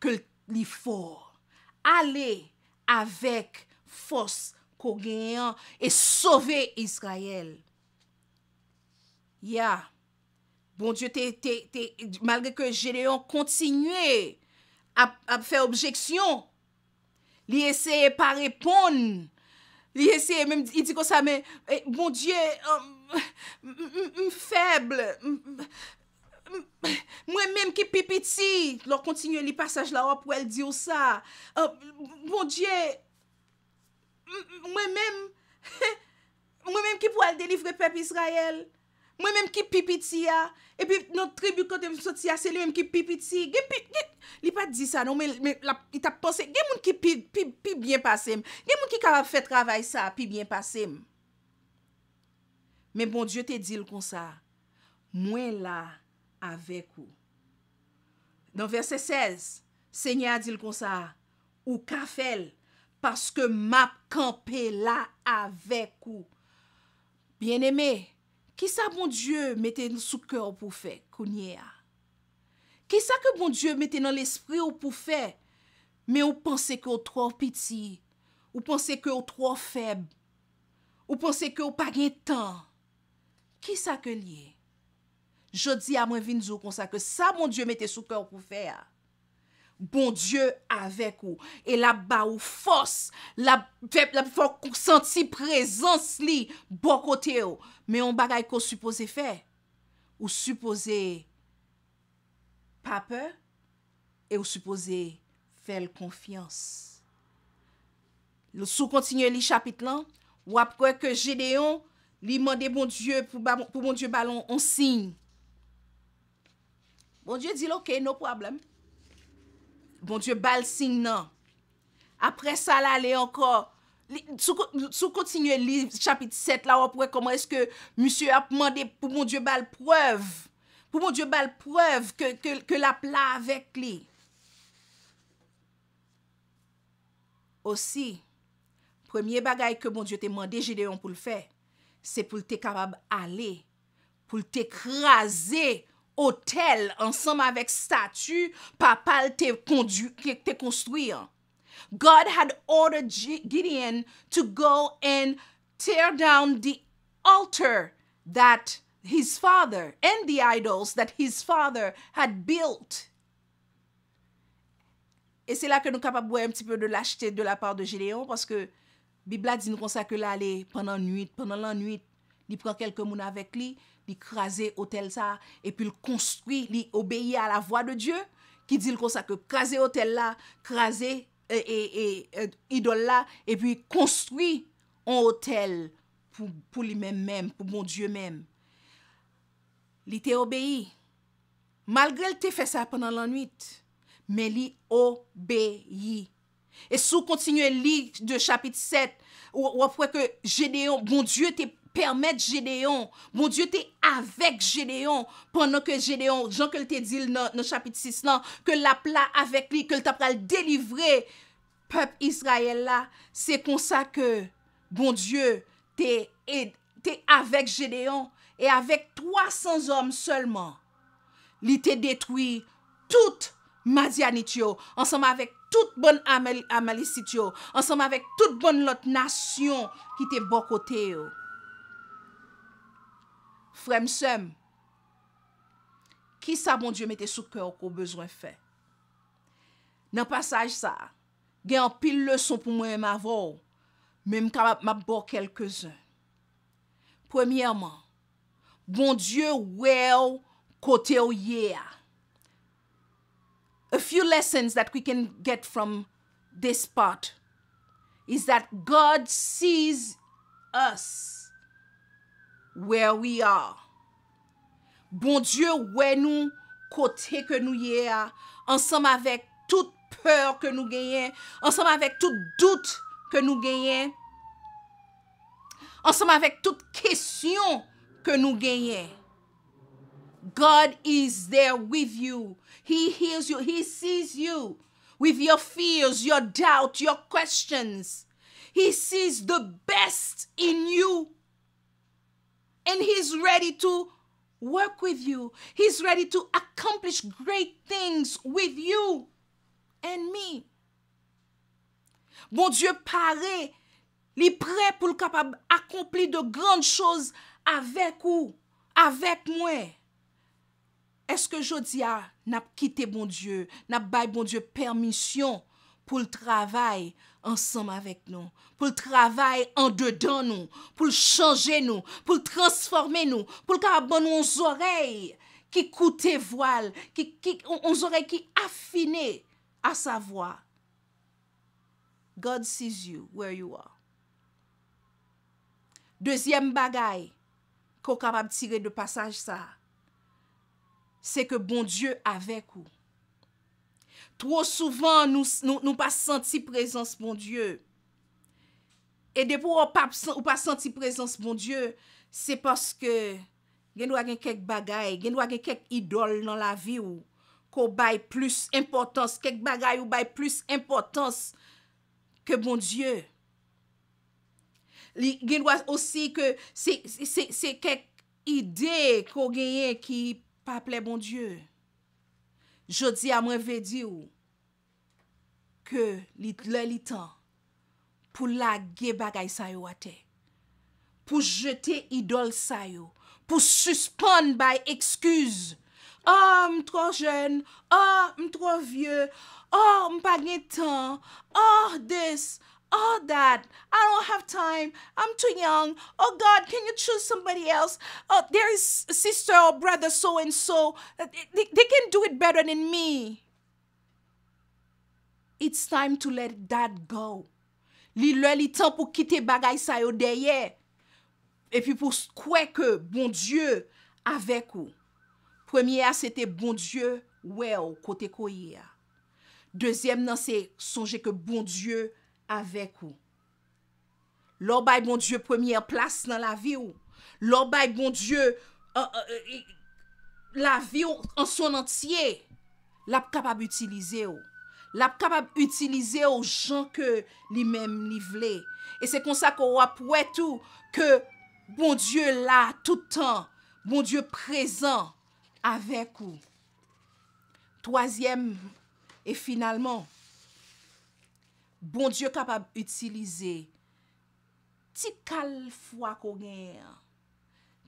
que il fort. Allez avec force qu'on gagne et sauver Israël. Bon Dieu, malgré que Gédéon continuait à faire objection, il essayait pas répondre. Il essayait même, il dit comme ça, mais bon Dieu, faible. Moi-même qui pipiti, leur continue les passages là pour elle dire ça. Bon Dieu, moi-même qui pourrais délivrer peuple Israël. Moi-même qui pipiti a, et puis notre tribu quand il sorti c'est lui-même qui pipiti. Il pas dit ça non mais il t'a pensé, il y a moun qui pi bien passé. Il y a moun qui capable faire travail ça pi bien passé. Mais bon Dieu te dit comme ça. Moi là avec vous. Dans verset 16, Seigneur dit comme ça, ou ka fait parce que m'a campé là avec vous. Bien-aimé, qui ça bon Dieu mettez sous cœur pour faire kounye a? Qui ça que bon Dieu mettez dans l'esprit ou pour faire? Mais ou pensez que ou trop petit, ou pensez que ou trop faible, ou pensez que ou pas gen temps. Qui ça que lié? Jodi a moi vinn dire comme ça que ça mon Dieu mette sous cœur pour faire. Bon Dieu avec vous et la ba ou force la faut sentir présence li bon côté ou mais on bagay qu'on supposé faire ou supposé pas peur et ou supposé faire confiance. Le sous continuer li chapitre là ou après que Gédéon li mandé bon Dieu pour bon Dieu ballon on signe. Bon Dieu dit OK, no problème. Bon Dieu bal signe non. Après ça là aller encore sous continuer livre chapitre 7 là après comment est-ce que monsieur a demandé pour mon Dieu bal preuve. Pour mon Dieu bal preuve que la plat avec lui. Aussi premier bagay que bon Dieu t'a demandé Gédéon pour le faire, c'est pour t'être capable aller pour t'écraser hôtel ensemble avec statue papa te conduit te construire. God had ordered Gideon to go and tear down the altar that his father and the idols that his father had built. Et c'est là que nous sommes capables de voir un petit peu de lâcheté de la part de Gédéon parce que Bible dit nous comme ça que là aller pendant la nuit, il prend quelques moun avec lui, il craser hôtel ça et puis il construit, il obéit à la voix de Dieu qui dit comme ça que craser hôtel là, craser idole là et puis construit un hôtel pour lui-même pour mon Dieu même. Il t'a obéi. Malgré il t'a fait ça pendant la nuit, mais il obéit. Et sous continuer lire de chapitre 7 ou après que Gédéon, bon Dieu te permet Gédéon, bon Dieu te avec Gédéon pendant que Gédéon, Jean que te dit dans chapitre 6 là, que la plat avec lui, que le t'a pral délivrer peuple Israël là, c'est comme ça que bon Dieu te avec Gédéon et avec 300 hommes seulement. Il te détruit toute Madianite yo, ensemble avec toute bonne Amalicite yo, ensemble avec toute bonne l'autre nation qui te bon côté yo. Frère m'sem, qui ça bon Dieu mette sous cœur qu'on besoin faire? Dans passage ça, gen en pile leçon pour moi m'avou, même m'a bon quelques-uns. Premièrement, bon Dieu well côté ou yeah. A few lessons that we can get from this part is that God sees us where we are. Bon Dieu, ouais nous côté que nous y a, ensemble avec toute peur que nous gagnons, ensemble avec tout doute que nous gagnons, ensemble avec toute question que nous gagnons. God is there with you. He hears you. He sees you with your fears, your doubt, your questions. He sees the best in you. And he's ready to work with you. He's ready to accomplish great things with you and me. Bon Dieu paraît, il est prêt pour le capable accomplir de grandes choses avec vous, avec moi. Est-ce que Jodia n'a quitté bon Dieu, n'a bail bon Dieu permission pour le travail ensemble avec nous, pour le travail en dedans nous, pour le changer nous, pour le transformer nous, pour le capable nous aux oreilles qui coûtent voile, aux oreilles qui affinées à sa voix. God sees you where you are. Deuxième bagaille qu'on capable tirer de passage ça, c'est que bon Dieu avec vous. Trop souvent, nous pas senti présence bon Dieu. Et depuis ou pas senti présence bon Dieu, c'est parce que gen doit gen quelques bagailles, gen doit gen quelques idoles dans la vie ou qu'on baille plus importance, quelques bagailles ou baille plus importance que bon Dieu. Gen doit aussi que c'est quelques idées qu'on gagne qui pas plaît bon Dieu. Jodi a moi veut dire que le temps pour laguer bagay sa yo à terre, pour jeter idole sa yo, pour suspendre by excuse. Oh, je suis trop jeune. Oh, je suis trop vieux. Oh, je n'ai pas de temps. Oh, this. Oh, that. I don't have time. I'm too young. Oh, God, can you choose somebody else? Oh, there is sister or brother so-and-so. They can do it better than me. It's time to let that go. Li temps pour quitter bagay sa yo derrière. Et puis pour croire que bon Dieu avec vous. Premier, c'était bon Dieu, well, côté koye. Deuxième, c'est songer que bon Dieu avec vous. L'or bay bon Dieu première place dans la vie ou. L'or bay bon Dieu la vie en son entier. L'a capable utiliser ou. L'a capable utiliser aux gens que lui-même li vle. Et c'est comme ça qu'on voit tout que bon Dieu là tout le temps, bon Dieu présent avec vous. Troisième et finalement, bon Dieu capable d'utiliser ti kal foi qu'on gagne,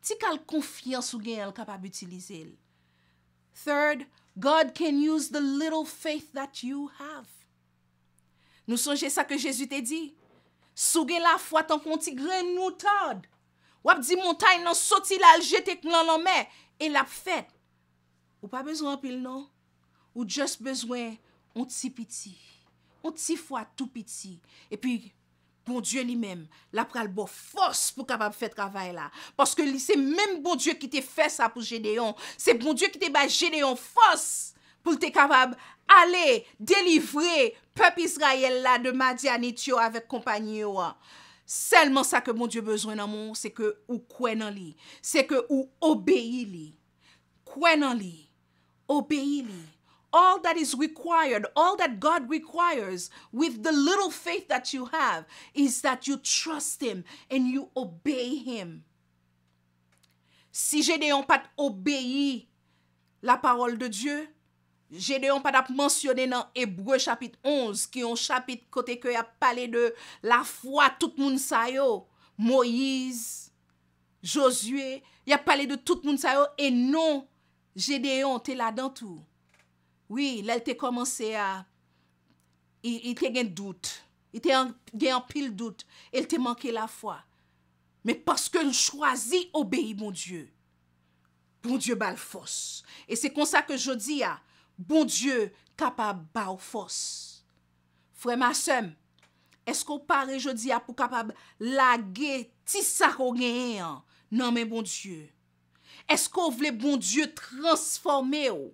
ti kal confiance ou gagne capable d'utiliser. Third, God can use the little faith that you have. Nous songez ça que Jésus t'a dit. Sou gen la foi tant qu'on ti grain moutarde. Ou ap di montagne nan soti la jete nan mer et la fait. Ou pas besoin pile non. Ou juste besoin un petit petit. Un petit foi tout petit. Et puis bon Dieu lui-même, la pral bo force pour capable faire travail là. Parce que c'est même bon Dieu qui t'a fait ça pour Gédéon. C'est bon Dieu qui t'a ba Gédéon force pour te capable aller délivrer peuple Israël là de Madianitio avec compagnie yo. Seulement ça que mon Dieu besoin dans mon, c'est que ou croit dans lui. C'est que ou obéit lui. Croit dans lui. Obéit lui. All that is required, all that God requires with the little faith that you have is that you trust him and you obey him. Si Gédéon pas obéi la parole de Dieu, Gédéon pas mentionné dans Hébreu chapitre 11 qui est un chapitre côté que y a parlé de la foi tout monde sa yo, Moïse, Josué, y a parlé de tout monde sa yo et non Gédéon t'es là dans tout. Oui, là, il t'a commencé à... Il t'a gagné doute. Il t'a gagné un pile doute. Il t'a manqué la foi. Mais parce que nous choisis obéir, bon Dieu bal force. Et c'est comme ça que je dis, bon Dieu capable ba force. Frère ma soeur, est-ce qu'on parle, je dis, pour capable laguer ti sa ko gen non mais bon Dieu? Est-ce qu'on veut bon Dieu transformer ou?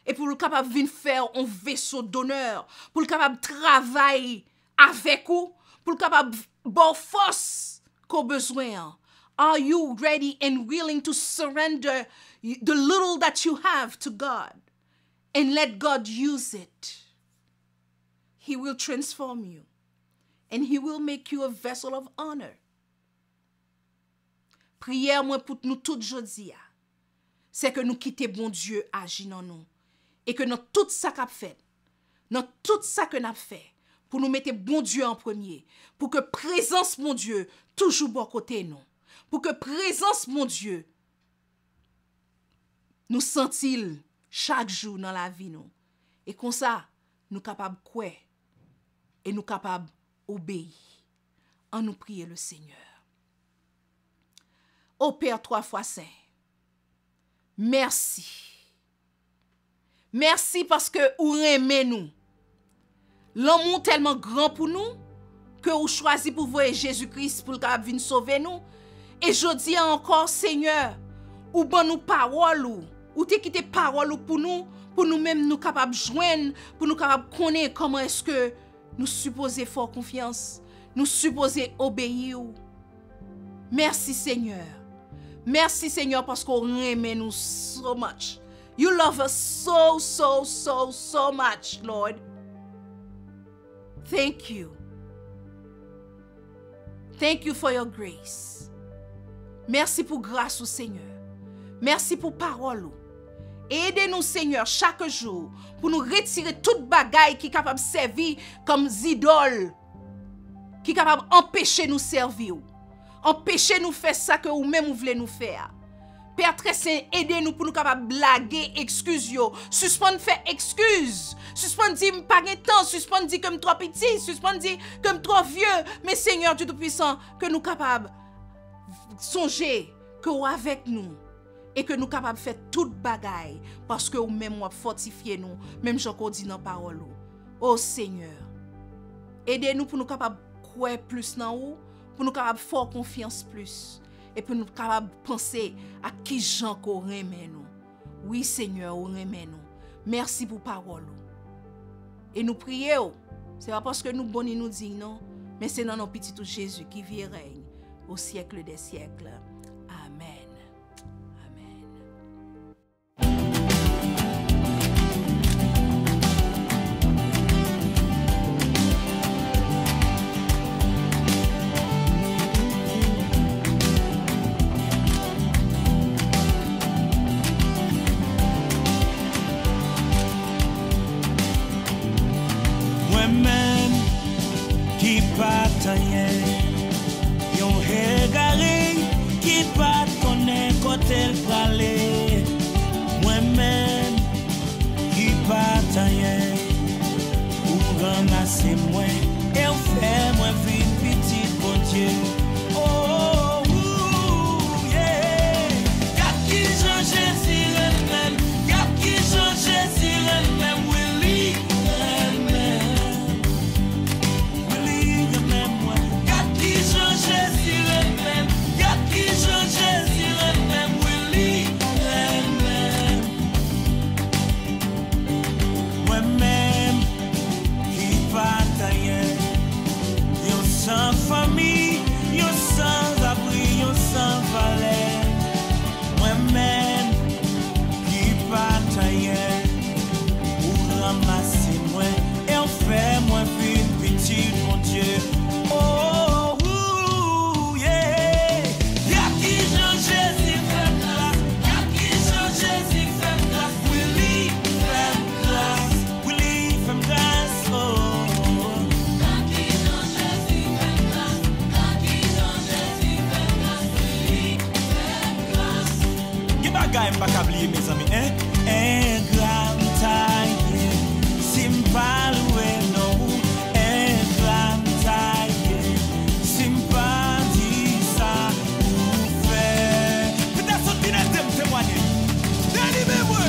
Et pour le capable venir faire un vaisseau d'honneur, pour le capable travailler avec vous, pour le capable bon force qu'on besoin. Are you ready and willing to surrender the little that you have to God and let God use it? He will transform you and he will make you a vessel of honor. Prière moi pour nous tout jodi, c'est que nous quitter bon Dieu agir dans nous. Et que dans tout ça qu'a fait, dans tout ça que n'a fait, pour nous mettre bon Dieu en premier, pour que présence mon Dieu toujours bon côté nous, pour que présence mon Dieu nous sentil chaque jour dans la vie nous, et comme ça nous capables quoi et nous capables obéir, en nous prier le Seigneur. Ô Père 3 fois saint, merci. Merci parce que vous aimez nous. L'amour tellement grand pour nous que vous choisissez pour voir Jésus-Christ pour venir sauver nous. Et je dis encore, Seigneur, ou bon nous parole ou te quitté parole pour nous-mêmes nous capables joindre, pour nous capables connaître comment est-ce que nous supposons faire confiance, nous supposons obéir. Merci Seigneur. Merci Seigneur parce qu'on aime nous so much. You love us so, so, so, so much, Lord. Thank you. Thank you for your grace. Merci pour grâce au Seigneur. Merci pour parole. Aidez-nous, Seigneur, chaque jour pour nous retirer toute bagaille qui est capable de servir comme idole, qui est capable d'empêcher nous servir, empêcher nous faire ça que vous-même vous voulez nous faire. Père très saint, aidez-nous pour nous capables blaguer excuse yo. Suspend faire excuse. Suspend dire pas de temps, suspend dire comme trop petit, suspend dire comme trop vieux. Mais Seigneur Dieu Tout-Puissant, que nous capables songer que vous avec nous et que nous capables faire toute bagaille parce que vous même fortifiez nous, même j'en dit dans parole. Oh Seigneur, aidez-nous pour nous capables croire plus dans vous, pour nous capables faire confiance plus et pour nous capables penser à qui Jean qu'on remet nous. Oui Seigneur, on remet nous. Merci pour parole. Et nous prions, c'est pas parce que nous bons nous dit non, mais c'est dans nos petits tout Jésus qui vit et règne au siècle des siècles. Amen. Moi-même qui bataille, yon regardé qui pas connaît côté le parler. Moi-même qui bataille, pour ramasser moi et on fait moi vie petit bon Dieu. Oh, yeah. Y'a qui Jean Jésus elle-même, y'a qui Jean Jésus elle-même, oui. Sans famille, yo sans abri, yo sans valet. Moi-même qui bataille pour ramasser moi et on fait moi vie petit mon Dieu. Oh, yeah. Y'a qui Jean Jésus fait grâce, y'a qui Jean Jésus fait grâce, Willy fait grâce, Willy fait grâce. Oh. Bagaille pas oublier mes amis, hein? Un grand taille, simple non, un grand taille, sympathie ça vous fait. Peut-être sortir un thème témoigner. Délibérez-moi.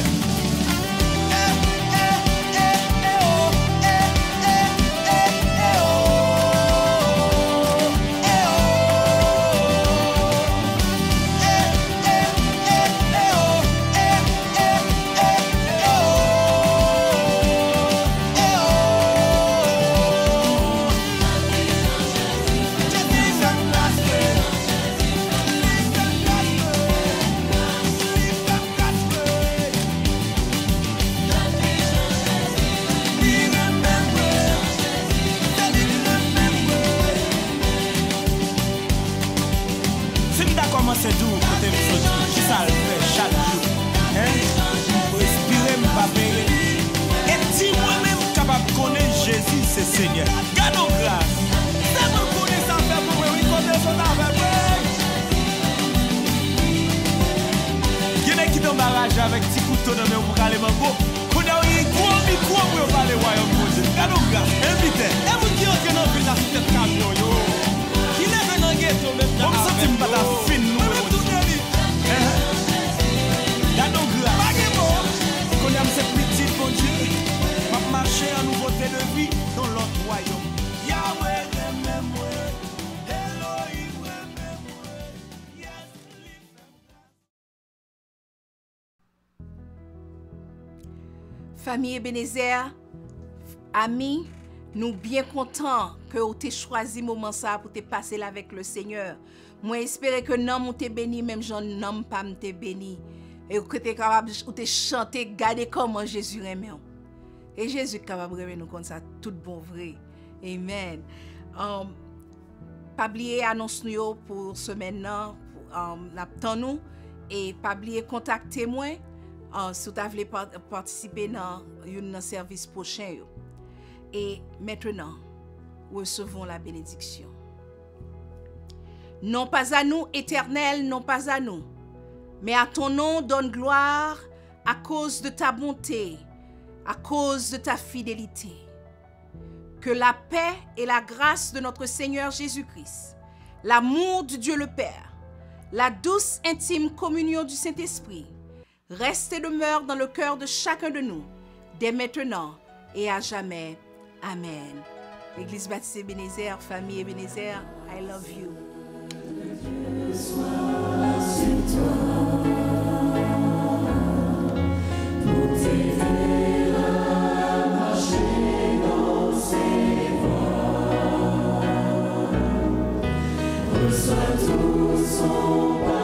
C'est doux côté qui ça le fait chaque jour. Hein? Respirer, pas payer. Et si moi-même capable de connaître Jésus, c'est Seigneur. Gardons grâce. C'est mon connaître ça fait pour moi. Oui, connaître son avec moi. Il y en a qui t'embarragent avec petit couteau dans le pour aller mambo. Qu'on a eu gros micro pour parler royaume de Dieu. Gardons grâce. Invitez. Et vous qui entrez dans la ville de camion, yo. Qui lève un ghetto même dans la ville. Pas la fine. Cette petite bon Dieu va marcher à nouveauté de vie dans l'autre royaume. Yahweh, remets-moi. Elohim, remets-moi. Famille Ebenezer, amis, nous bien contents que vous ayez choisi moment ça pour te passer là avec le Seigneur. Moi espérer que non vous te béni même j'en n'aime pas te béni. Et que tu es capable de chanter, garder comment Jésus aime. Et Jésus est capable de nous comme ça, tout bon vrai. Amen. Pas oublier annonce nous pour semaine là, nous et pas oublier contacter moi si vous voulez participer dans un service prochain. Et maintenant, recevons la bénédiction. Non pas à nous, Éternel, non pas à nous. mais à ton nom donne gloire à cause de ta bonté, à cause de ta fidélité. Que la paix et la grâce de notre Seigneur Jésus-Christ, l'amour de Dieu le Père, la douce intime communion du Saint-Esprit reste et demeure dans le cœur de chacun de nous, dès maintenant et à jamais. Amen. L'Église baptisée Ebenezer, famille Ebenezer, I love you. Reçois tout son